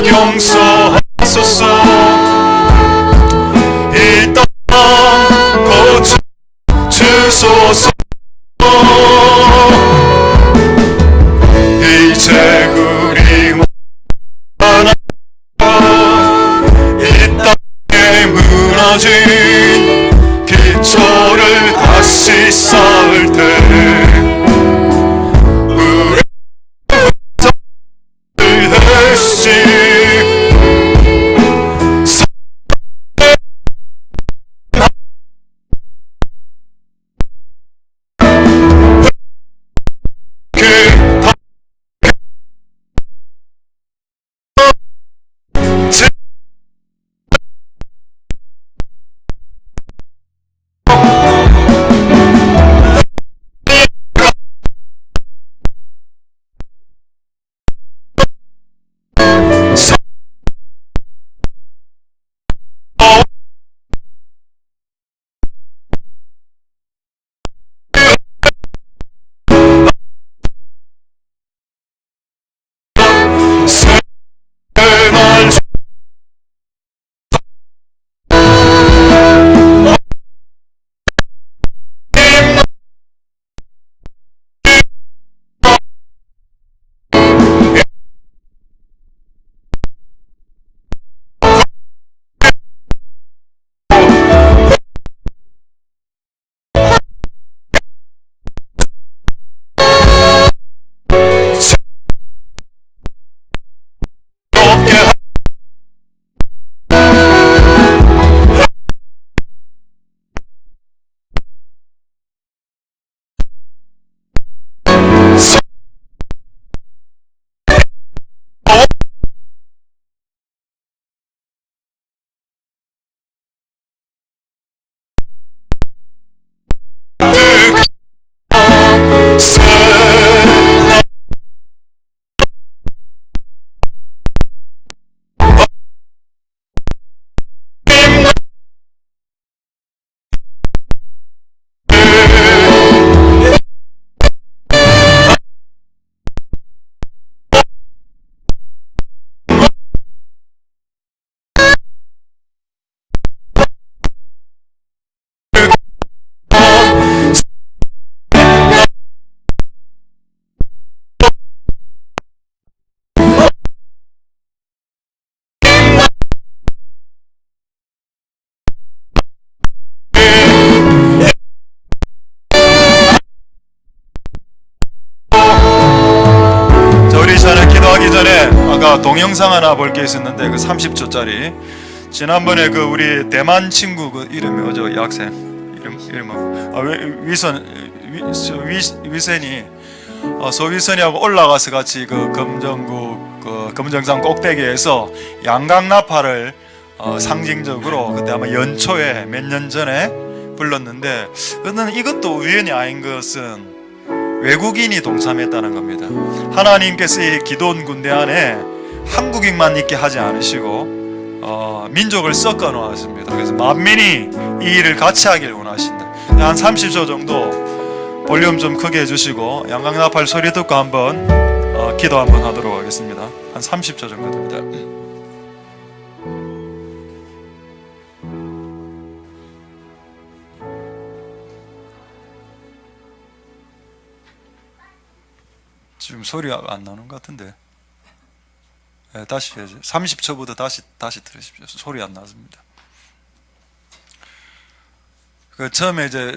용서하소서. 이 땅 고쳐 주소서. 이제 우리 하나 이 땅에 무너진 기초를 다시 쌓을 때 우리 다시 제가 동영상 하나 볼 게 있었는데 그 30초짜리 지난번에 그 우리 대만 친구 그 이름이 뭐죠? 이 학생 이름 위선이 소위선이하고 올라가서 같이 그 금정국 그 금정산 꼭대기에서 양강나팔을 상징적으로 그때 아마 연초에 몇 년 전에 불렀는데, 그는 이것도 우연이 아닌 것은 외국인이 동참했다는 겁니다. 하나님께서 이 기도원 군대 안에 한국인만 있게 하지 않으시고 민족을 섞어 놓았습니다. 그래서 만민이 이 일을 같이 하길 원하신다. 한 30초 정도 볼륨 좀 크게 해주시고 양강나팔 소리 듣고 한번 기도 한번 하도록 하겠습니다. 한 30초 정도 됩니다. 지금 소리가 안 나는 것 같은데. 네, 다시 해야죠. 30초부터 다시 들으십시오. 소리 안 나습니다. 그 처음에 이제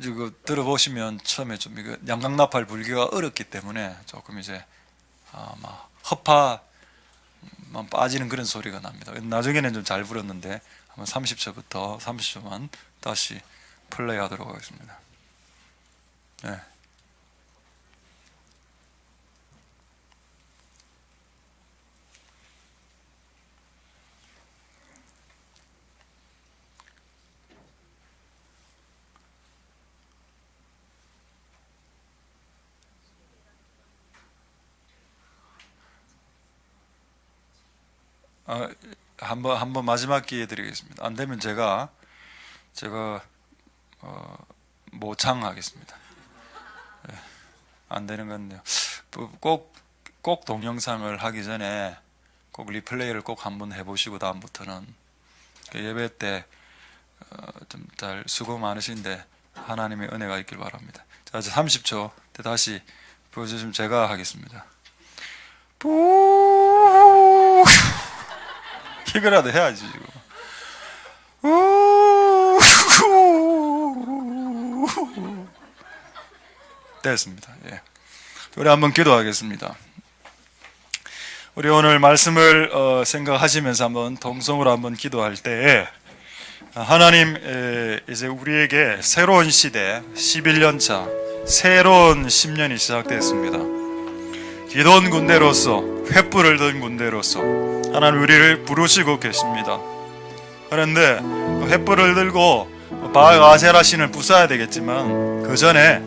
이거 들어보시면 처음에 좀 이거 양강나팔 불기가 어렵기 때문에 조금 이제 막 허파만 빠지는 그런 소리가 납니다. 나중에는 좀 잘 불었는데 한번 30초부터 30초만 다시 플레이하도록 하겠습니다. 네. 한번 마지막 기회 드리겠습니다. 안 되면 제가 모창하겠습니다. 네, 안 되는 건요. 꼭 동영상을 하기 전에 꼭 리플레이를 꼭 한번 해보시고 다음부터는 예배 때 좀 잘 수고 많으신데 하나님의 은혜가 있길 바랍니다. 자, 이제 30초 때 다시 보여주시면 제가 하겠습니다. 이거라도 해야지 지금. 됐습니다. 예. 우리 한번 기도하겠습니다. 우리 오늘 말씀을 생각하시면서 한번 동성으로 한번 기도할 때에 하나님, 이제 우리에게 새로운 시대 11년차 새로운 10년이 시작됐습니다. 기도원 군대로서 횃불을 든 군대로서 하나님 우리를 부르시고 계십니다. 그런데 횃불을 들고 바알 아세라 신을 부숴야 되겠지만 그 전에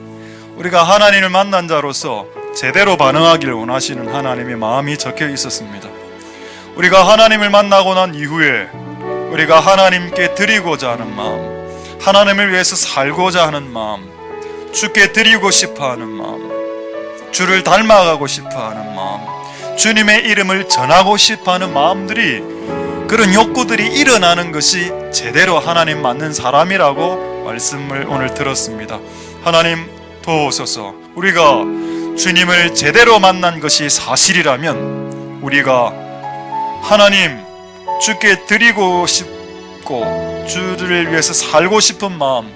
우리가 하나님을 만난 자로서 제대로 반응하기를 원하시는 하나님의 마음이 적혀 있었습니다. 우리가 하나님을 만나고 난 이후에 우리가 하나님께 드리고자 하는 마음, 하나님을 위해서 살고자 하는 마음, 주께 드리고 싶어하는 마음, 주를 닮아가고 싶어하는 마음, 주님의 이름을 전하고 싶어하는 마음들이, 그런 욕구들이 일어나는 것이 제대로 하나님 맞는 사람이라고 말씀을 오늘 들었습니다. 하나님 도우소서. 우리가 주님을 제대로 만난 것이 사실이라면 우리가 하나님 주께 드리고 싶고 주를 위해서 살고 싶은 마음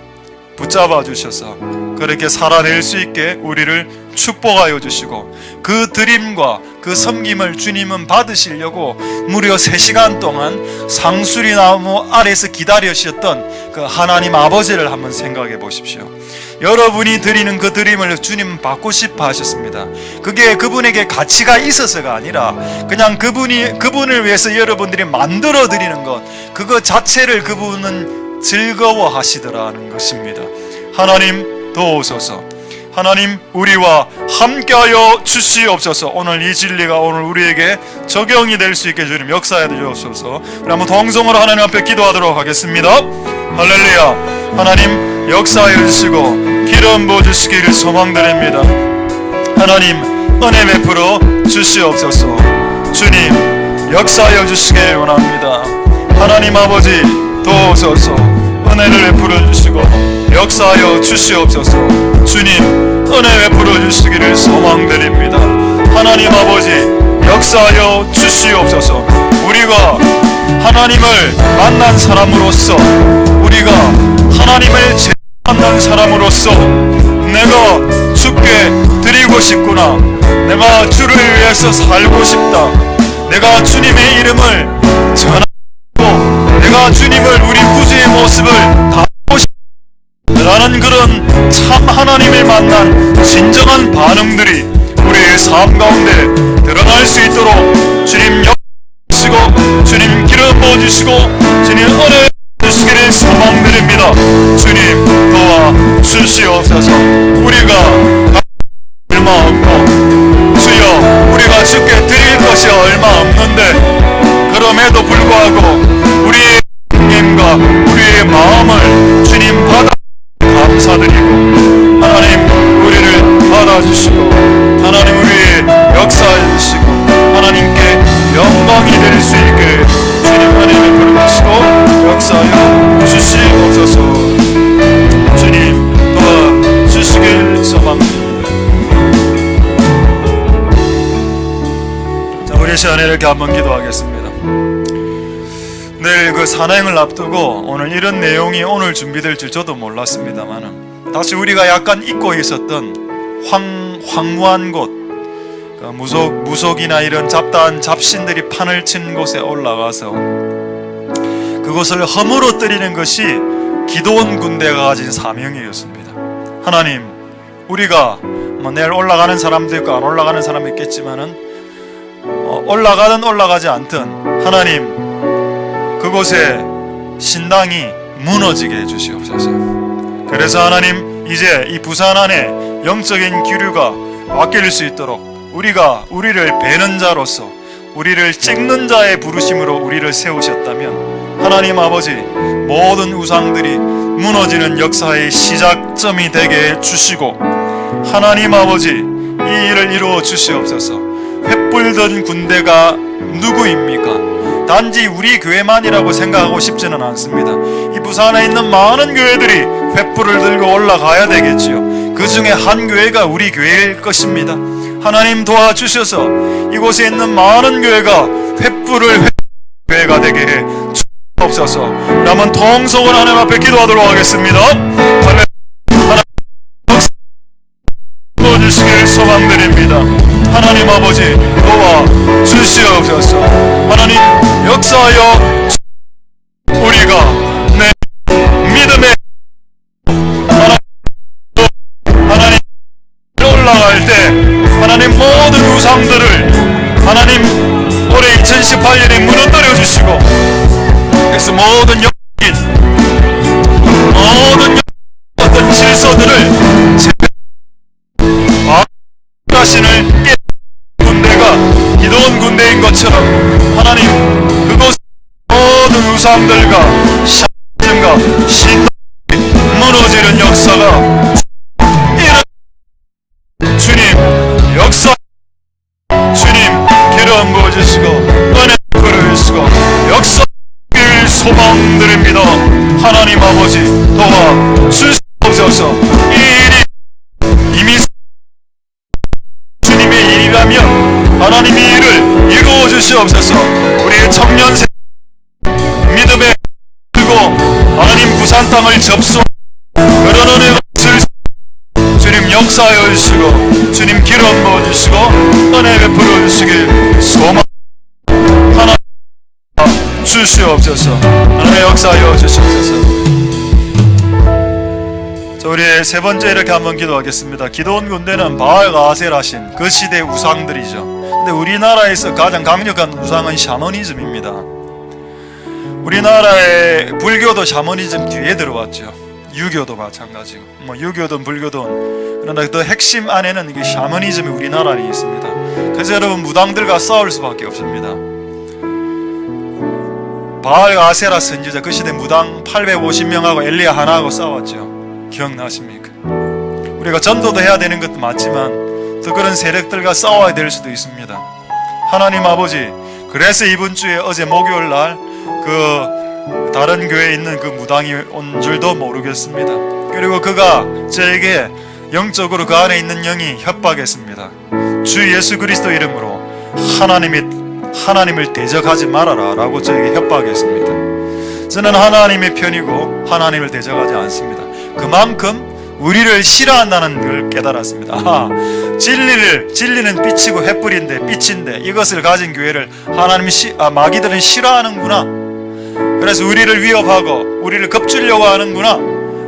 붙잡아 주셔서 그렇게 살아낼 수 있게 우리를 축복하여 주시고, 그 드림과 그 섬김을 주님은 받으시려고 무려 3시간 동안 상수리 나무 아래에서 기다리셨던 그 하나님 아버지를 한번 생각해 보십시오. 여러분이 드리는 그 드림을 주님은 받고 싶어 하셨습니다. 그게 그분에게 가치가 있어서가 아니라 그냥 그분을 위해서 여러분들이 만들어 드리는 것, 그거 자체를 그분은 즐거워하시더라는 것입니다. 하나님 도우소서. 하나님 우리와 함께하여 주시옵소서. 오늘 이 진리가 오늘 우리에게 적용이 될 수 있게 주님 역사해 주옵소서. 우리 한번 동성으로 하나님 앞에 기도하도록 하겠습니다. 할렐루야. 하나님 역사해 주시고 기름 부어주시기를 소망드립니다. 하나님 은혜 베풀어 주시옵소서. 주님 역사하여 주시길 원합니다. 하나님 아버지 도우소서. 은혜를 베풀어 주시고 역사하여 주시옵소서. 주님 은혜 베풀어 주시기를 소망드립니다. 하나님 아버지 역사하여 주시옵소서. 우리가 하나님을 만난 사람으로서, 우리가 하나님을 제대로 만난 사람으로서 내가 주께 드리고 싶구나, 내가 주를 위해서 살고 싶다, 내가 주님의 이름을 전하고 내가 주님을 우리 구주의 모습을 다 라는 그런 참 하나님을 만난 진정한 반응들이 우리의 삶 가운데 드러날 수 있도록 주님 역시고 주님 기름 부어주시고 주님 은혜 주시기를 소망드립니다. 주님 도와 주시옵소서. 우리가 얼마 없고 주여 우리가 주께 드릴 것이 얼마 없는데 그럼에도 불구하고 우리의 힘과 우리의 마음을 주님 받아 감사드리고 하나님 우리를 받아주시고 하나님 우리의 역사해 주시고 하나님께 영광이 될 수 있게 주님 은혜를 부르시고 역사하여 주시옵소서. 주님 도와주시길 소망합니다. 자, 우리 시간에 이렇게 한번 기도하겠습니다. 내일 그 산행을 앞두고 오늘 이런 내용이 오늘 준비될 줄 저도 몰랐습니다만은 다시 우리가 약간 잊고 있었던 황무한 곳, 그 무속이나 이런 잡다한 잡신들이 판을 친 곳에 올라가서 그곳을 허물어뜨리는 것이 기드온 군대가 가진 사명이었습니다. 하나님, 우리가 뭐 내일 올라가는 사람도 있고 안 올라가는 사람도 있겠지만은 올라가든 올라가지 않든 하나님 그곳에 신당이 무너지게 해주시옵소서. 그래서 하나님 이제 이 부산 안에 영적인 기류가 바뀔 수 있도록 우리가 우리를 베는 자로서 우리를 찍는 자의 부르심으로 우리를 세우셨다면 하나님 아버지 모든 우상들이 무너지는 역사의 시작점이 되게 해주시고 하나님 아버지 이 일을 이루어 주시옵소서. 횃불든 군대가 누구입니까? 단지 우리 교회만이라고 생각하고 싶지는 않습니다. 이 부산에 있는 많은 교회들이 횃불을 들고 올라가야 되겠지요. 그 중에 한 교회가 우리 교회일 것입니다. 하나님 도와주셔서 이곳에 있는 많은 교회가 횃불을 교회가 되게 해 주옵소서. 남은 통성을 하나님 앞에 기도하도록 하겠습니다. 하나님 도와주시길 소망드립니다. 하나님 아버지 도와 주시옵소서. 하나님 역사하여 우리가 내 믿음의 하나님 올라갈 때 하나님 모든 우상들을 하나님 올해 2018년에 무너뜨려 주시고 그래서 모든 어떤 질서들을 자신을 깨 군대가 기드온 군대인 것처럼 하나님 그곳 모든 우상들과 샤즘과 신앙이 무너지는 역사가 주님 역사 주님 기름 부어주시고 은혜 부어주시고 역사를 소망드립니다. 하나님 아버지 도와 주시옵소서. 이 일이 이미 주님의 일이라면 하나님 이 일을 이루어 주시옵소서. 우리의 청년 세 믿음에 들고 하나님 부산 땅을 접수 그런 은혜가 주님 역사하여 주시고 주님 기름 부어주시고 은혜 베풀어 주시길 소망 하나님 주시옵소서. 하나님 역사하여 주시옵소서. 자, 우리 세 번째 이렇게 한번 기도하겠습니다. 기드온 군대는 바알 가셀하신 그 시대 우상들이죠. 근데 우리나라에서 가장 강력한 우상은 샤머니즘입니다. 우리나라의 불교도 샤머니즘 뒤에 들어왔죠. 유교도 마찬가지고 뭐 유교든 불교든 그러나 그 핵심 안에는 이게 샤머니즘이 우리나라에 있습니다. 그래서 여러분 무당들과 싸울 수밖에 없습니다. 바알 가세라 선지자 그 시대 무당 850명하고 엘리야 하나하고 싸웠죠. 기억나십니까? 우리가 전도도 해야 되는 것도 맞지만 또 그런 세력들과 싸워야 될 수도 있습니다. 하나님 아버지 그래서 이번 주에 어제 목요일 날 그 다른 교회에 있는 그 무당이 온 줄도 모르겠습니다. 그리고 그가 저에게 영적으로 그 안에 있는 영이 협박했습니다. 주 예수 그리스도 이름으로 하나님을 대적하지 말아라 라고 저에게 협박했습니다. 저는 하나님의 편이고 하나님을 대적하지 않습니다. 그만큼 우리를 싫어한다는 걸 깨달았습니다. 진리는 빛이고 햇불인데 빛인데 이것을 가진 교회를 마귀들은 싫어하는구나. 그래서 우리를 위협하고 우리를 겁주려고 하는구나.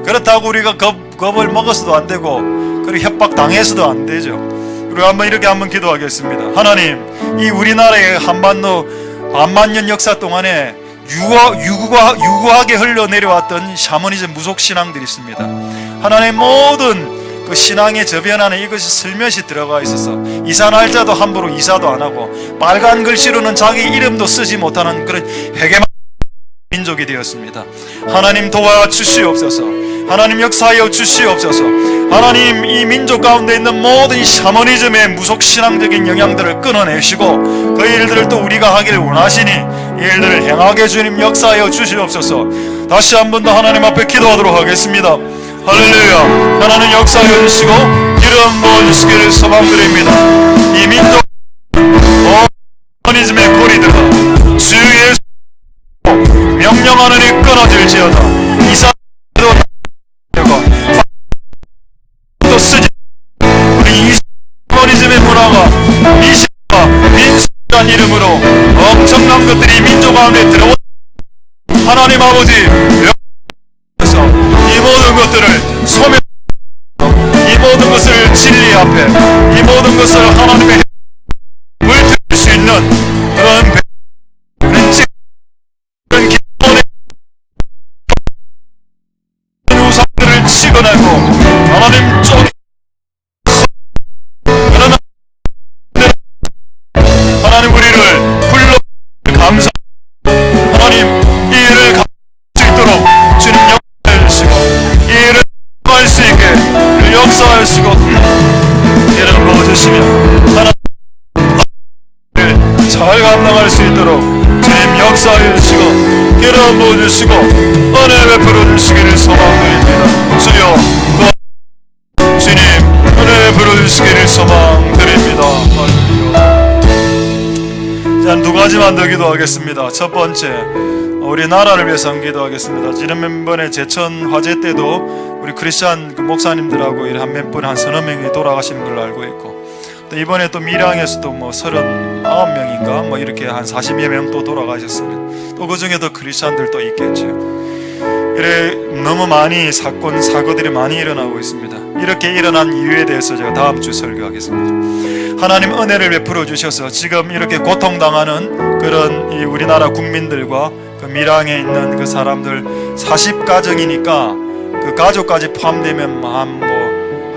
그렇다고 우리가 겁을 먹어서도 안 되고 그리고 협박 당해서도 안 되죠. 우리가 한번 기도하겠습니다. 하나님, 이 우리나라의 한반도 반만년 역사 동안에 유구하게 흘러내려왔던 샤머니즘 무속신앙들이 있습니다. 하나님, 모든 그 신앙의 저변 안에 이것이 슬며시 들어가 있어서 이사 날짜도 함부로 이사도 안 하고 빨간 글씨로는 자기 이름도 쓰지 못하는 그런 회개만 민족이 되었습니다. 하나님, 도와주시옵소서. 하나님, 역사하여 주시옵소서. 하나님, 이 민족 가운데 있는 모든 샤머니즘의 무속신앙적인 영향들을 끊어내시고 그 일들을 또 우리가 하기를 원하시니 이 일들을 행하게 주님 역사하여 주시옵소서. 다시 한 번 더 하나님 앞에 기도하도록 하겠습니다. 할렐루야. 하나님 역사하여 주시고 기름 부어주시기를 소망드립니다. 이 민족 샤머니즘의 고리들아 주 예수 명령하느니 끊어질지어다. 이사도 또 쓰지. 우리 이 샤머니즘의 문화가 미신과 민수란 이름으로 엄청난 것들이 민족 가운데 들어온 하나님 아버지, 이 모든 것들을 소멸, 이 모든 것을 진리 앞에, 이 모든 것을 하나님의 물들 수 있는 그런 우상들을 치고내고 하나님 쪽 하나님 우리를 불러 감사 하나님 이 일을 감사할 수 있도록 주님 역사해 주시고 이 일을 할 수 있게 역사해 주시고 이를 부어주시며 하나님 잘 감당할 수 있도록 주님 역사해 주시고 기름 부어주시고 은혜 베풀어 주시기를 소망드립니다. 주여 주님 은혜 베풀어 주시기를 소망드립니다. 자, 두 가지만 더 기도하겠습니다. 첫 번째, 우리 나라를 위해서 기도하겠습니다. 지난번에 제천 화재 때도 우리 크리스찬 목사님들하고 한 몇 분, 한 서너 명이 돌아가신 걸로 알고 있고, 또 이번에 또 밀양에서도 39명인가 이렇게 한 40여 명 또 돌아가셨습니다. 또 그 중에도 크리스찬들도 있겠죠. 이래 너무 많이 사고들이 많이 일어나고 있습니다. 이렇게 일어난 이유에 대해서 제가 다음 주 설교하겠습니다. 하나님 은혜를 베풀어 주셔서 지금 이렇게 고통당하는 그런 이 우리나라 국민들과 그 밀양에 있는 그 사람들 40가정이니까 그 가족까지 포함되면 한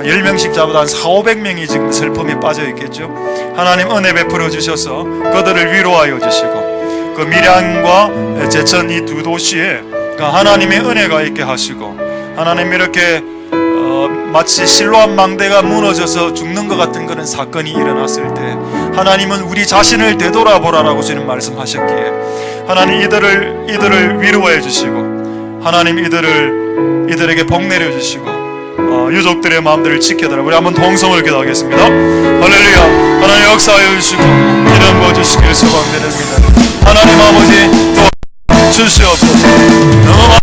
10명씩 잡아도 한 4,500명이 지금 슬픔에 빠져 있겠죠. 하나님 은혜 베풀어 주셔서 그들을 위로하여 주시고 그 밀양과 제천 이 두 도시에 하나님의 은혜가 있게 하시고 하나님 이렇게 마치 실로암 망대가 무너져서 죽는 것 같은 그런 사건이 일어났을 때 하나님은 우리 자신을 되돌아보라라고 주님 말씀하셨기에 하나님 이들을 위로해 주시고 하나님 이들에게 복 내려 주시고 유족들의 마음들을 지켜달라. 우리 한번 동성을 기도하겠습니다. 할렐루야. 하나님 역사하여 주시고 기름 부어 주시기를 소망드립니다. 하나님 아버지 또 주시옵소서. 너무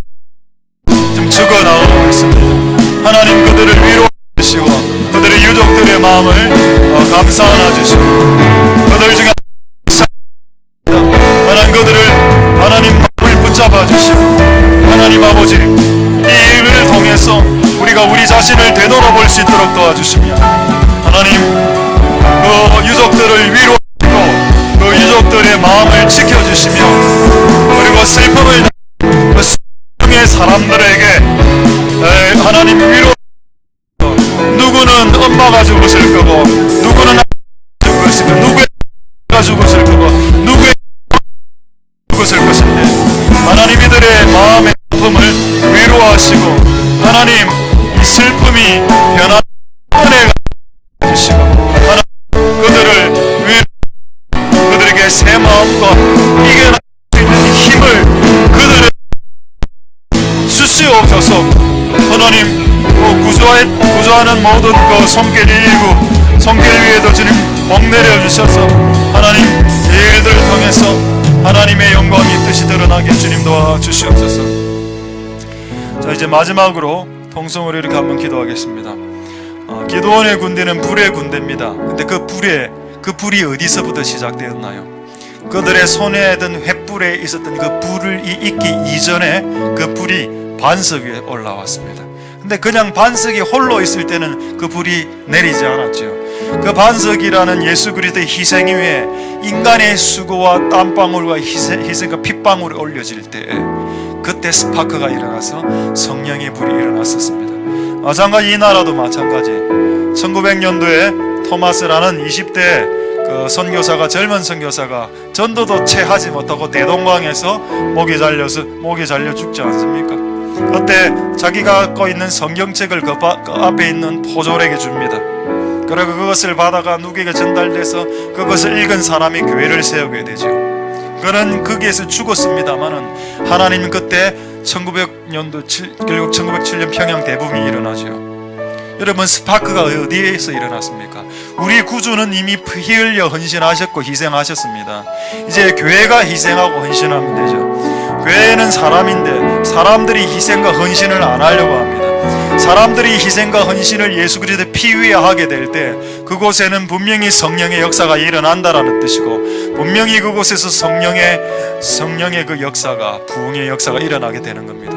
좀 죽어나오고 있습니다. 하나님 그들을 위로해 주시고 그들의 유족들의 마음을 감사 안아 주시고 그들 중에 하나님 그들을 하나님 마음을 붙잡아 주시고 하나님 아버지 이 일을 통해서 우리가 우리 자신을 되돌아볼 수 있도록 도와주시며 하나님 그 유족들을 위로하고 그 유족들의 마음을 지켜주시며 그리고 슬픔을 그 슬픔의 사람들에게 하나님 위로 누구는 엄마가 죽었을 거고 누구는 아빠가 죽었을 거고 누구가 죽었을 거고 누구의 죽었을 것인데 하나님 이들의 마음의 아픔을 위로하시고 하나님 이 슬픔이 변한 은혜가 주시고 하나님 그들을 그들에게 새 마음과 이겨낼 수 있는 힘을 그들에게 주시옵소서. 하나님 구조하는 모든 그 손길 119 손길 위에도 주님 복 내려 주셔서 하나님 이 일들을 통해서 하나님의 영광이 뜻이 드러나게 주님 도와주시옵소서. 자, 이제 마지막으로 통성으로 이렇게 한번 기도하겠습니다. 기드온의 군대는 불의 군대입니다. 근데 그 불이 어디서부터 시작되었나요? 그들의 손에 든 횃불에 있었던 그 불을 익기 이전에 그 불이 반석 위에 올라왔습니다. 근데 그냥 반석이 홀로 있을 때는 그 불이 내리지 않았죠. 그 반석이라는 예수 그리스도의 희생 위에 인간의 수고와 땀방울과 희생과 핏방울이 올려질 때 그때 스파크가 일어나서 성령의 불이 일어났었습니다. 마찬가지 이 나라도 마찬가지. 1900년도에 토마스라는 20대 그 선교사가, 젊은 선교사가 전도도 채 하지 못하고 대동강에서 목이 잘려 죽지 않습니까? 그때 자기가 갖고 있는 성경책을 그 앞에 있는 포졸에게 줍니다. 그리고 그것을 받아가 누구에게 전달돼서 그것을 읽은 사람이 교회를 세우게 되죠. 그는 거기에서 죽었습니다만은 하나님 그때 1900년도 결국 1907년 평양 대붕이 일어나죠. 여러분, 스파크가 어디에서 일어났습니까? 우리 구주는 이미 피 흘려 헌신하셨고 희생하셨습니다. 이제 교회가 희생하고 헌신하면 되죠. 교회는 사람인데 사람들이 희생과 헌신을 안 하려고 합니다. 사람들이 희생과 헌신을 예수 그리스도의 피 위에 하게 될 때 그곳에는 분명히 성령의 역사가 일어난다라는 뜻이고, 분명히 그곳에서 성령의 그 역사가, 부흥의 역사가 일어나게 되는 겁니다.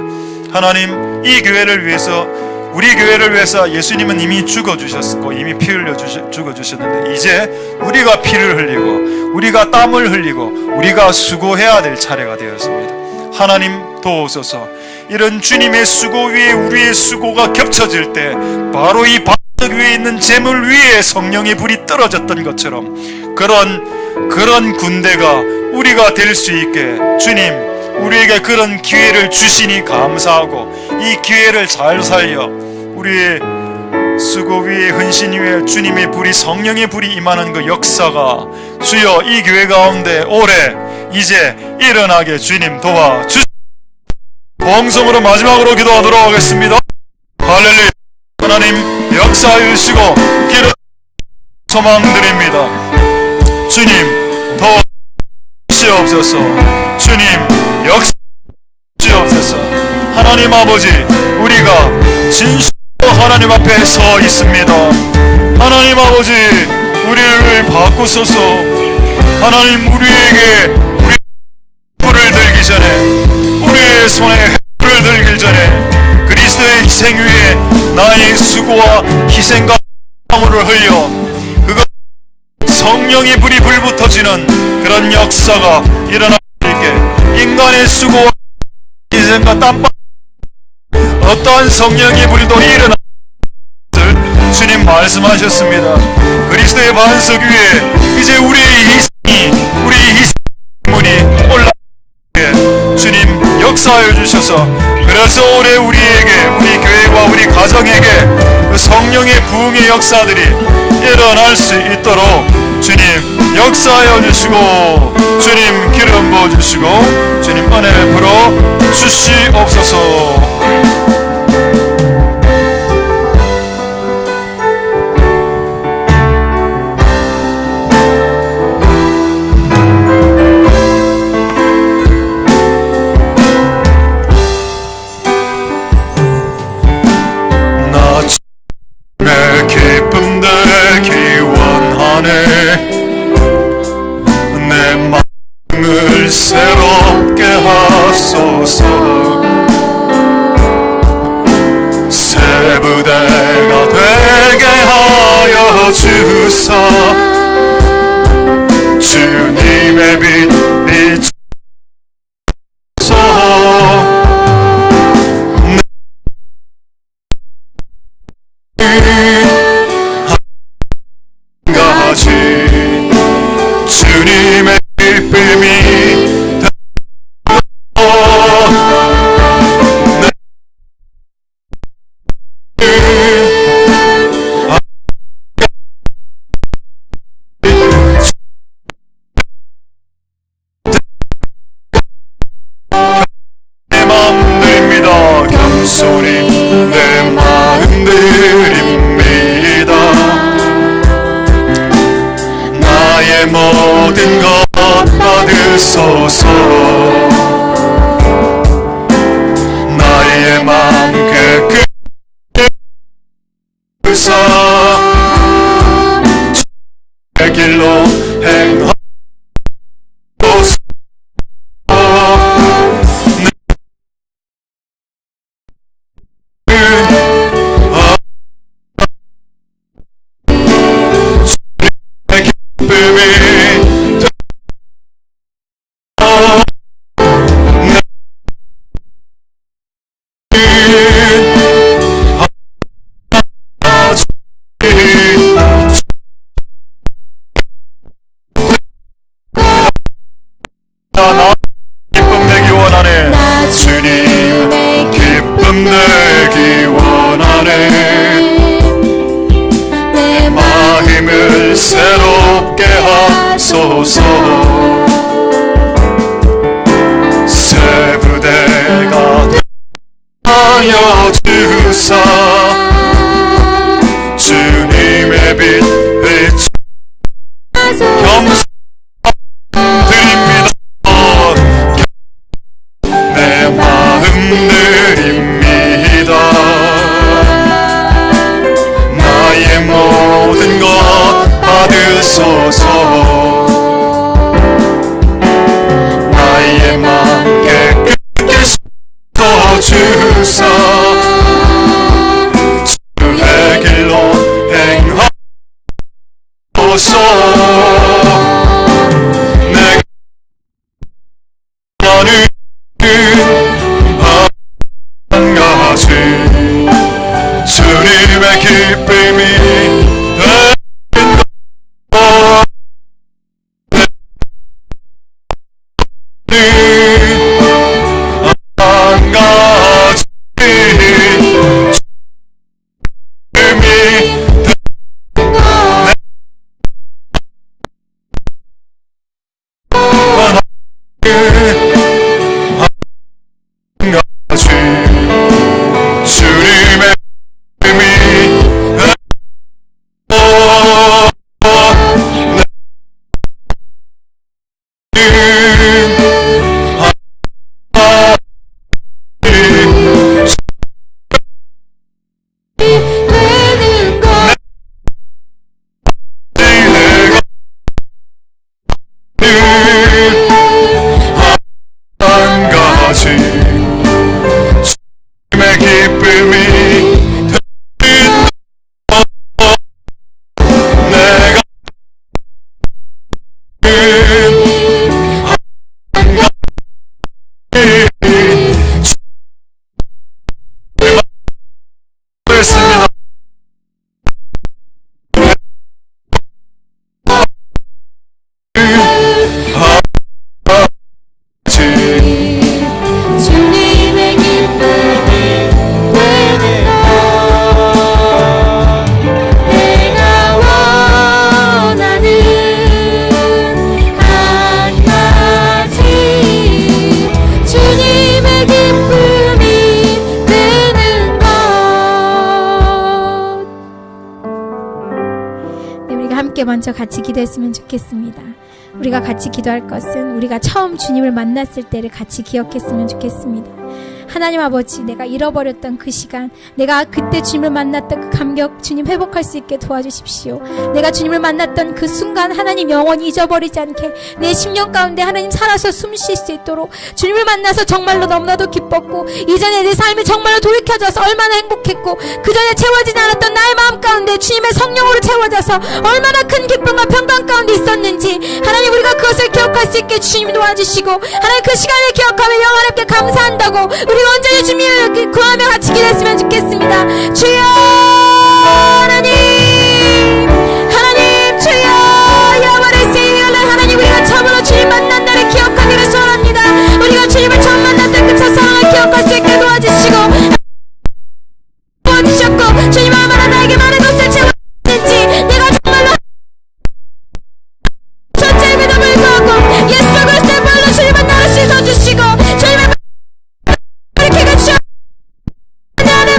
하나님, 이 교회를 위해서, 우리 교회를 위해서 예수님은 이미 죽어주셨고 이미 피 흘려 죽어주셨는데 이제 우리가 피를 흘리고 우리가 땀을 흘리고 우리가 수고해야 될 차례가 되었습니다. 하나님 도우소서. 이런 주님의 수고 위에 우리의 수고가 겹쳐질 때 바로 이 반석 위에 있는 재물 위에 성령의 불이 떨어졌던 것처럼 그런 군대가 우리가 될 수 있게 주님 우리에게 그런 기회를 주시니 감사하고, 이 기회를 잘 살려 우리의 수고 위에 헌신 위에 주님의 불이, 성령의 불이 임하는 그 역사가 주여 이 교회 가운데 올해 이제 일어나게 주님 도와주시옵소서. 봉성으로 마지막으로 기도하도록 하겠습니다. 할렐루야. 하나님 역사해 주시고 기름 소망드립니다. 주님 도와주시옵소서. 주님 역사해 주시옵소서. 하나님 아버지, 우리가 진실로 하나님 앞에 서 있습니다. 하나님 아버지, 우리를 바꾸소서. 하나님, 우리에게 우리 불을 들기 전에, 우리의 손에 불을 들기 전에 그리스도의 희생 위에 나의 수고와 희생과 땀을 흘려 그것 성령의 불이 불붙어지는 그런 역사가 일어날 수 있게, 인간의 수고와 희생과 땀방 어떠한 성령의 불도 일어나 주님 말씀하셨습니다. 그리스도의 반석 위에 이제 우리의 희생문이 올라오게 주님 역사하여 주셔서, 그래서 올해 우리에게, 우리 교회와 우리 가정에게 그 성령의 부흥의 역사들이 일어날 수 있도록 주님 역사하여 주시고, 주님 기름 부어주시고, 주님 은혜 베풀어 주시옵소서. 새롭게 하소서. 새 부대가 되게 하여 주사 주님의 빛 비춰서 한 가지 주님의 기쁨이 내 마음 드립니다. 나의 모든 것 받으소서. 나의 마음 깨끗이 길로 행하소서. 나 기쁨 내기 원하네. 주님 기쁨 내기 원하네. 내 마음을 새롭게 하소서. 새 부대가 하여 주사 주님의 빛을 겸손 드립니다. 내 마음 드립니다. 나의 모든 것 받으소서. 나의 맘 깨끗게 씻어주사 주의 길로 행하소서. 내가 나는 한 가지 주님의 기쁨이 되는 것. 한 가지 주님이 주님의 한 가지 주님의 기쁨이 되는 것. 내가 한 가지 했습니다. 주님의 기쁨이 되는 것. 내가 원하는 한 가지 주님의 기쁨이 되는 것. 네, 우리가 함께 먼저 같이 기도했으면 좋겠습니다. 우리가 같이 기도할 것은 우리가 처음 주님을 만났을 때를 같이 기억했으면 좋겠습니다. 하나님 아버지, 내가 잃어버렸던 그 시간, 내가 그때 주님을 만났던 그 감격, 주님 회복할 수 있게 도와주십시오. 내가 주님을 만났던 그 순간 하나님 영원히 잊어버리지 않게 내 심령 가운데 하나님 살아서 숨 쉴 수 있도록 주님을 만나서 정말로 너무나도 기뻤고 이전에 내 삶이 정말로 돌이켜져서 얼마나 행복했고 그전에 채워지지 않았던 나의 마음 가운데 주님의 성령으로 채워져서 얼마나 큰 기쁨과 평강 가운데 있었는지 하나님 우리가 그것을 기억할 수 있게 주님이 도와주시고 하나님 그 시간을 기억하며 영원하게 감사한다고 우리가 온전히 주님을 구하며 같이 기도했으면 좋겠습니다. 주여 하나님 주여 야와를 세일을 하나님 우리가 처음으로 주님 만난 날을 기억하기를 소원합니다. 우리가 주님을 처음 만났던 그 첫사랑을 기억할 수 있게 도와주시고 도와주셨고 주님 얼마나 나에게 많은 것을 채워주는지 내가 정말로 첫째 믿음을 구하고 예수 그리스도의 발로 주님은 나를 씻어주시고 주님의 이렇게 주여 내 안에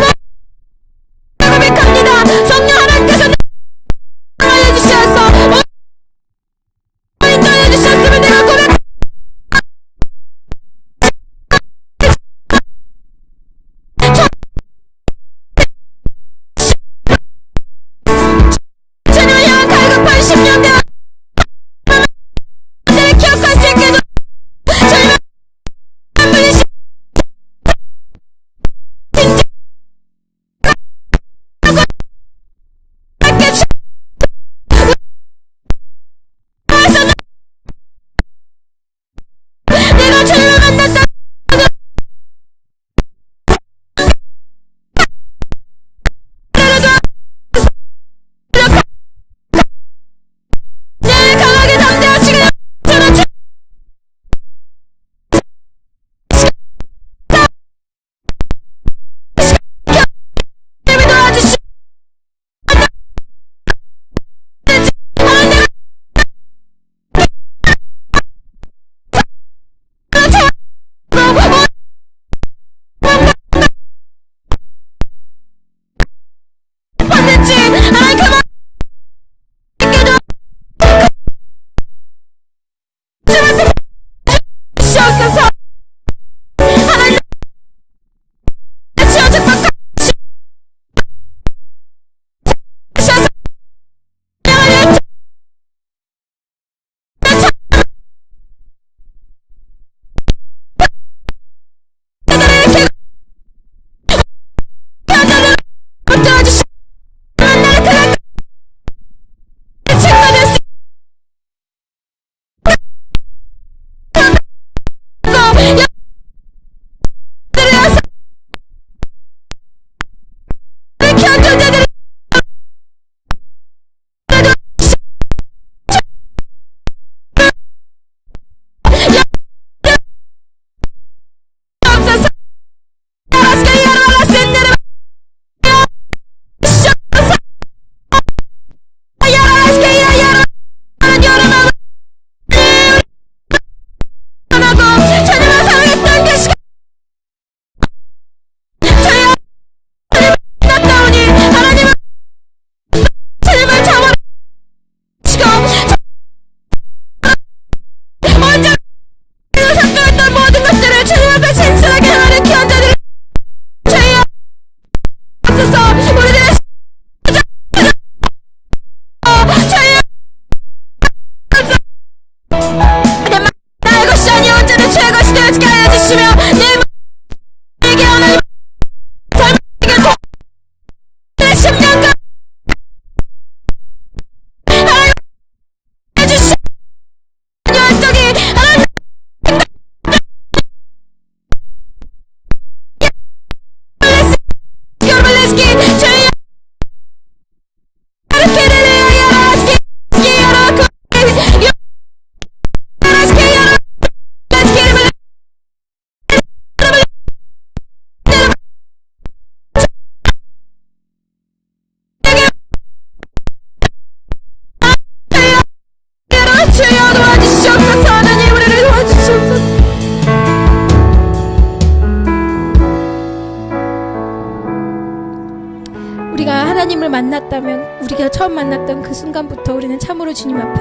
우리가 처음 만났던 그 순간부터 우리는 참으로 주님 앞에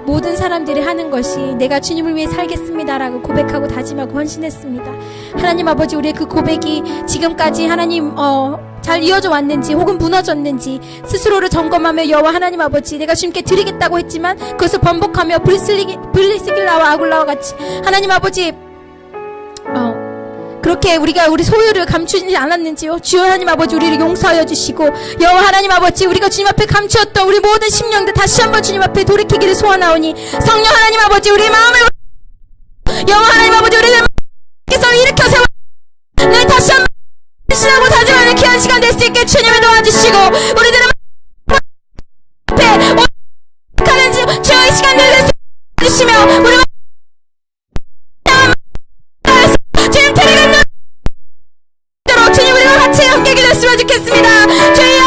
모든 사람들이 하는 것이 내가 주님을 위해 살겠습니다라고 고백하고 다짐하고 헌신했습니다. 하나님 아버지, 우리의 그 고백이 지금까지 하나님 잘 이어져 왔는지 혹은 무너졌는지 스스로를 점검하며 여호와 하나님 아버지, 내가 주님께 드리겠다고 했지만 그것을 번복하며 블리스길라와 아굴라와 같이 하나님 아버지 그렇게 우리가 우리 소유를 감추지 않았는지요. 주여 하나님 아버지, 우리를 용서하여 주시고 여호와 하나님 아버지, 우리가 주님 앞에 감추었던 우리 모든 심령들 다시 한번 주님 앞에 돌이키기를 소원하오니 성령 하나님 아버지, 우리의 마음을 여호와 하나님 아버지, 우리를 께서 일으켜 세워 늘 다시 한번 신하고 다짐하는 귀한 시간 될 수 있게 주님을 도와주시고 우리들은 앞에 오가는 주의 시간들 될 수 주시며 우리 주님 데려가는 대로 주님 우리가 같이 함께 기도했으면 좋겠습니다. 주여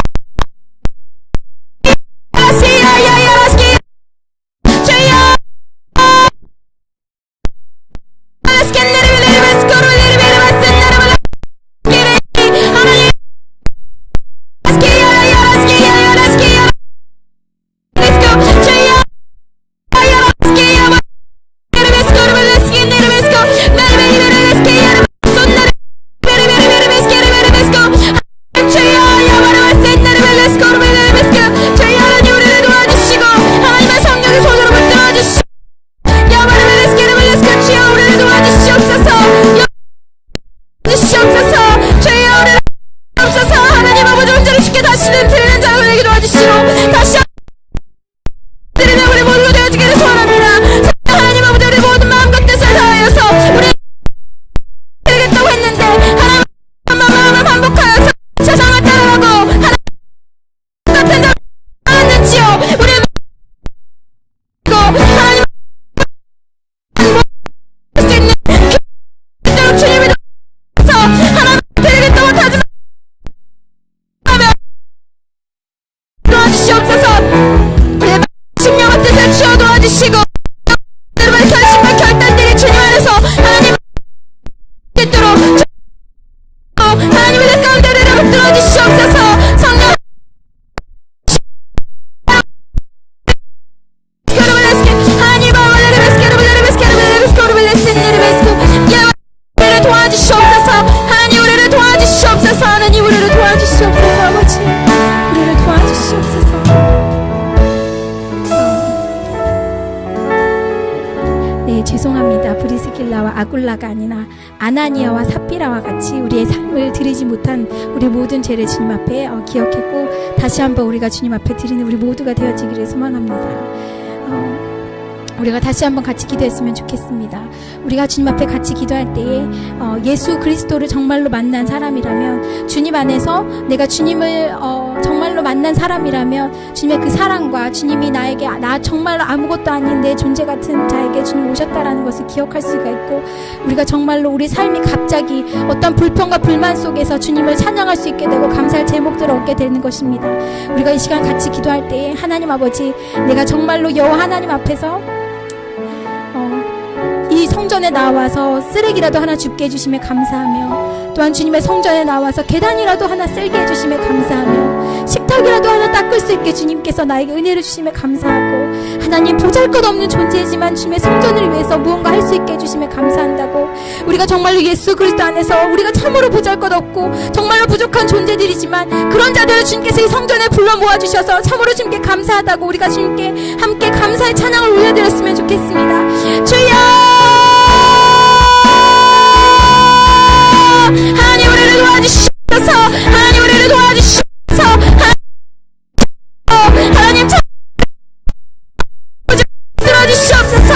아굴라가 아니라 아나니아와 삽비라와 같이 우리의 삶을 드리지 못한 우리 모든 죄를 주님 앞에 기억했고 다시 한번 우리가 주님 앞에 드리는 우리 모두가 되어지기를 소망합니다. 우리가 다시 한번 같이 기도했으면 좋겠습니다. 우리가 주님 앞에 같이 기도할 때에 예수 그리스도를 정말로 만난 사람이라면, 주님 안에서 내가 주님을 정말로 만난 사람이라면 주님의 그 사랑과 주님이 나에게 나 정말로 아무것도 아닌 내 존재 같은 자에게 주님 오셨다라는 것을 기억할 수가 있고, 우리가 정말로 우리 삶이 갑자기 어떤 불평과 불만 속에서 주님을 찬양할 수 있게 되고 감사할 제목들을 얻게 되는 것입니다. 우리가 이 시간 같이 기도할 때에 하나님 아버지, 내가 정말로 여호와 하나님 앞에서 이 성전에 나와서 쓰레기라도 하나 줍게 해주심에 감사하며, 또한 주님의 성전에 나와서 계단이라도 하나 쓸게 해주심에 감사하며, 식탁이라도 하나 닦을 수 있게 주님께서 나에게 은혜를 주심에 감사하고, 하나님 보잘것없는 존재지만 주님의 성전을 위해서 무언가 할 수 있게 해주심에 감사한다고, 우리가 정말로 예수 그리스도 안에서 우리가 참으로 보잘것없고 정말로 부족한 존재들이지만 그런 자들을 주님께서 이 성전에 불러 모아주셔서 참으로 주님께 감사하다고 우리가 주님께 함께 감사의 찬양을 올려드렸으면 좋겠습니다. 주여, 하나님 우리를 도와주시옵소서. 하나님 우리를 도와주시옵소서. 하나님 들어주시옵소서.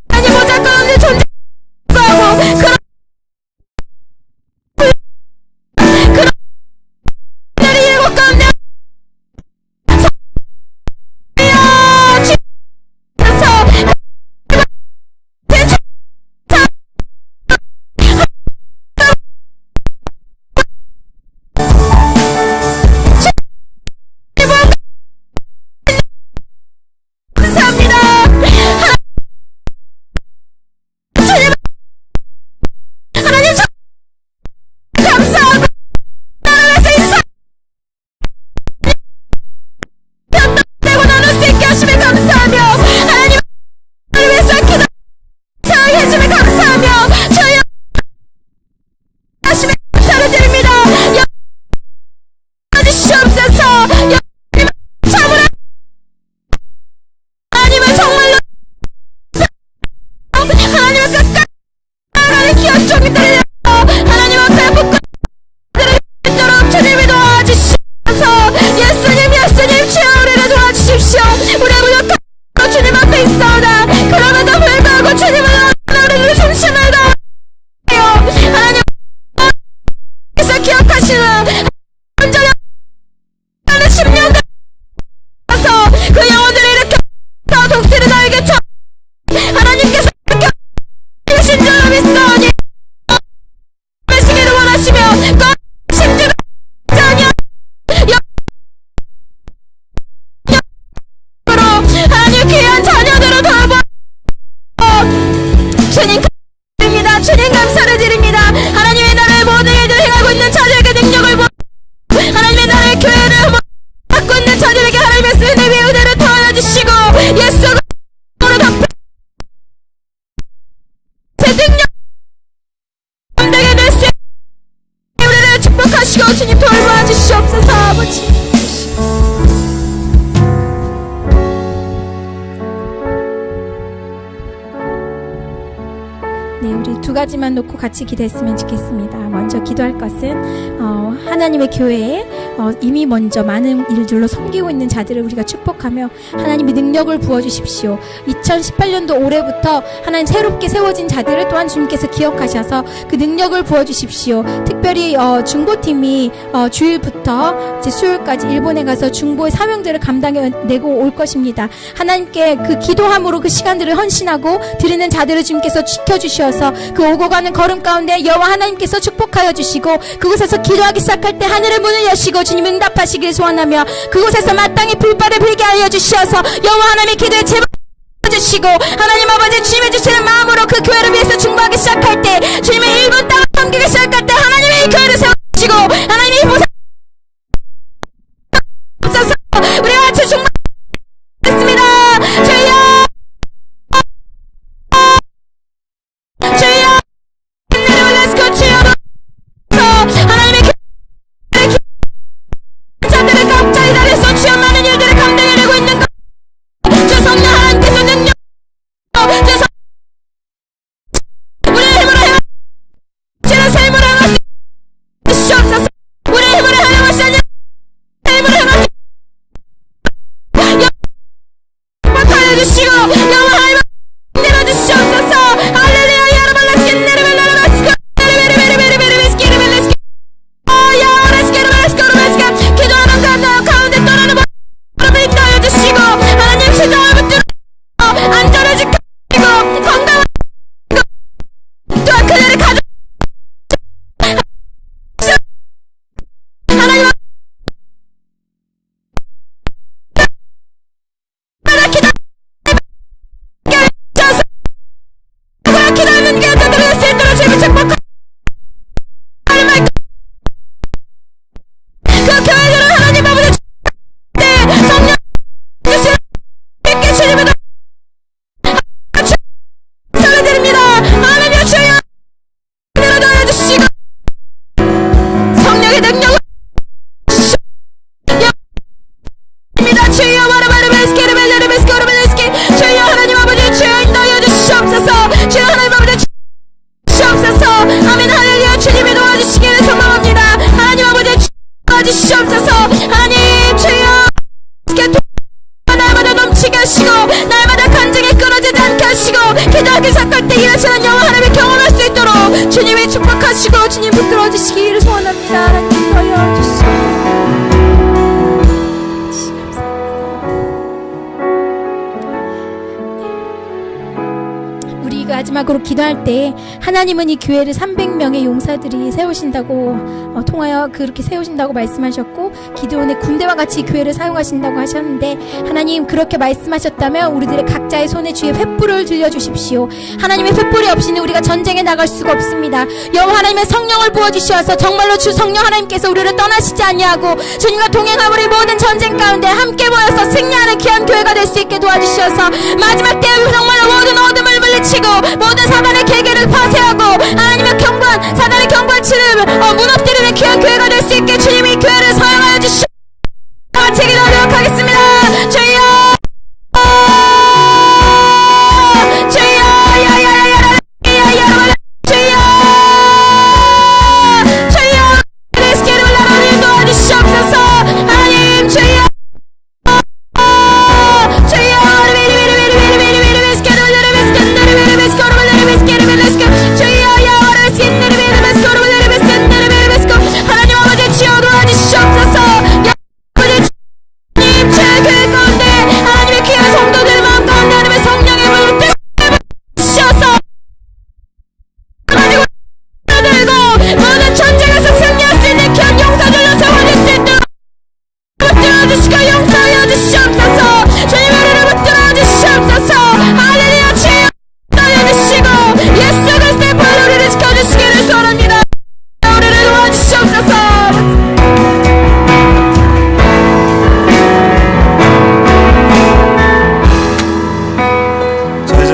하나님 보잘것없는 존재하고 그런 날이 일곱 가운데 주시고 주님 돌봐 주시옵소서. 아버지 네, 우리 두 가지만 놓고 같이 기도했으면 좋겠습니다. 먼저 기도할 것은 하나님의 교회에 이미 먼저 많은 일들로 섬기고 있는 자들을 우리가 축복하며 하나님의 능력을 부어주십시오. 2018년도 올해부터 하나님 새롭게 세워진 자들을 또한 주님께서 기억하셔서 그 능력을 부어주십시오. 특별히 중보팀이 주일부터 이제 수요일까지 일본에 가서 중보의 사명들을 감당해내고 올 것입니다. 하나님께 그 기도함으로 그 시간들을 헌신하고 드리는 자들을 주님께서 지켜주셔서 그 오고 가는 걸음 가운데 여호와 하나님께서 축복하여 주시고 그곳에서 기도하기 시작할 때 하늘의 문을 여시고 주님 응답하시길 소원하며 그곳에서 마땅히 불발을 불게 하여 주시어서 여호와 하나님의 기도에 제발 주시고 하나님 아버지 주님의 주시는 마음으로 그 교회를 위해서 중보하기 시작할 때 주님의 일본 땅을 섬기기 시작할 때 하나님의 이 교회를 세워주시고 하나님의 보살펴 주옵소서. 우리가 같이 중보하겠습니다. 주여 주님 붙들어 주시기를 소원합니다. 하나님 인도하여 주시옵소서. 우리 마지막으로 기도할 때 하나님은 이 교회를 300명의 용사들이 세우신다고 통하여 그렇게 세우신다고 말씀하셨고 기드온의 군대와 같이 이 교회를 사용하신다고 하셨는데 하나님 그렇게 말씀하셨다면 우리들의 각자의 손에 주의 횃불을 들려주십시오. 하나님의 횃불이 없이는 우리가 전쟁에 나갈 수가 없습니다. 여호와 하나님의 성령을 부어주셔서 정말로 주 성령 하나님께서 우리를 떠나시지 아니하고 주님과 동행하고 우리 모든 전쟁 가운데 함께 모여서 승리하는 귀한 교회가 될 수 있게 도와주셔서 마지막 때에 정말로 모든 어둠을 물리치고 모든 사단의 계계를 파쇄하고 하나님의 경관 사단의 경관치를 무너뜨리는 귀한 교회가 될 수 있게 주님이 교회를 사용하여 주시옵소서. 같이 기도하도록 하겠습니다. 주여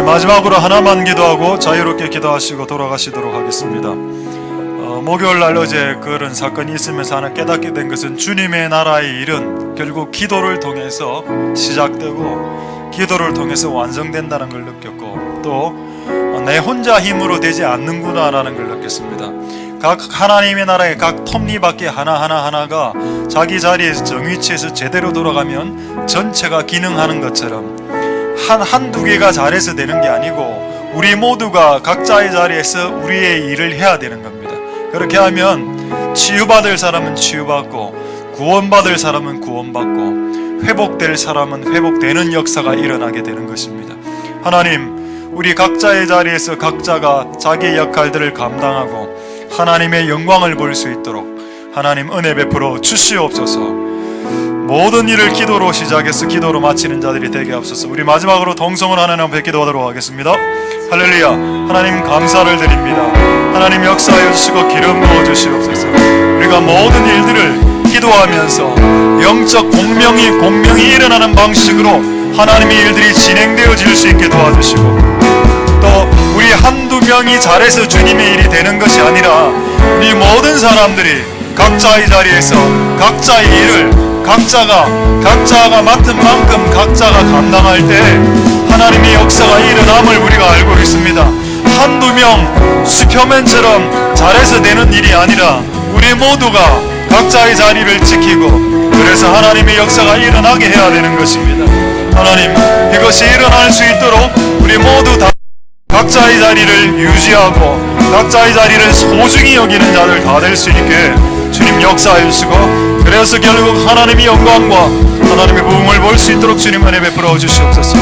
마지막으로 하나만 기도하고 자유롭게 기도하시고 돌아가시도록 하겠습니다. 목요일 날 어제 그런 사건이 있으면서 하나 깨닫게 된 것은 주님의 나라의 일은 결국 기도를 통해서 시작되고 기도를 통해서 완성된다는 걸 느꼈고 또 내 혼자 힘으로 되지 않는구나라는 걸 느꼈습니다. 각 하나님의 나라의 각 톱니바퀴 하나가 자기 자리에서 정위치에서 제대로 돌아가면 전체가 기능하는 것처럼 한두 개가 잘해서 되는 게 아니고 우리 모두가 각자의 자리에서 우리의 일을 해야 되는 겁니다. 그렇게 하면 치유받을 사람은 치유받고 구원받을 사람은 구원받고 회복될 사람은 회복되는 역사가 일어나게 되는 것입니다. 하나님, 우리 각자의 자리에서 각자가 자기의 역할들을 감당하고 하나님의 영광을 볼 수 있도록 하나님 은혜 베풀어 주시옵소서. 모든 일을 기도로 시작해서 기도로 마치는 자들이 되게 하옵소서. 우리 마지막으로 동성을 하나님 앞에 기도하도록 하겠습니다. 할렐루야. 하나님 감사를 드립니다. 하나님 역사하여 주시고 기름 부어 주시옵소서. 우리가 모든 일들을 기도하면서 영적 공명이 일어나는 방식으로 하나님의 일들이 진행되어질 수 있게 도와주시고 또 우리 한두 명이 잘해서 주님의 일이 되는 것이 아니라 우리 모든 사람들이 각자의 자리에서 각자의 일을 각자가 맡은 만큼 각자가 감당할 때 하나님의 역사가 일어남을 우리가 알고 있습니다. 한두 명 슈퍼맨처럼 잘해서 되는 일이 아니라 우리 모두가 각자의 자리를 지키고 그래서 하나님의 역사가 일어나게 해야 되는 것입니다. 하나님, 이것이 일어날 수 있도록 우리 모두 다 각자의 자리를 유지하고 각자의 자리를 소중히 여기는 자들 다 될 수 있게 주님 역사해 주시고 그래서 결국 하나님의 영광과 하나님의 부흥을 볼 수 있도록 주님 은혜 베풀어 주시옵소서.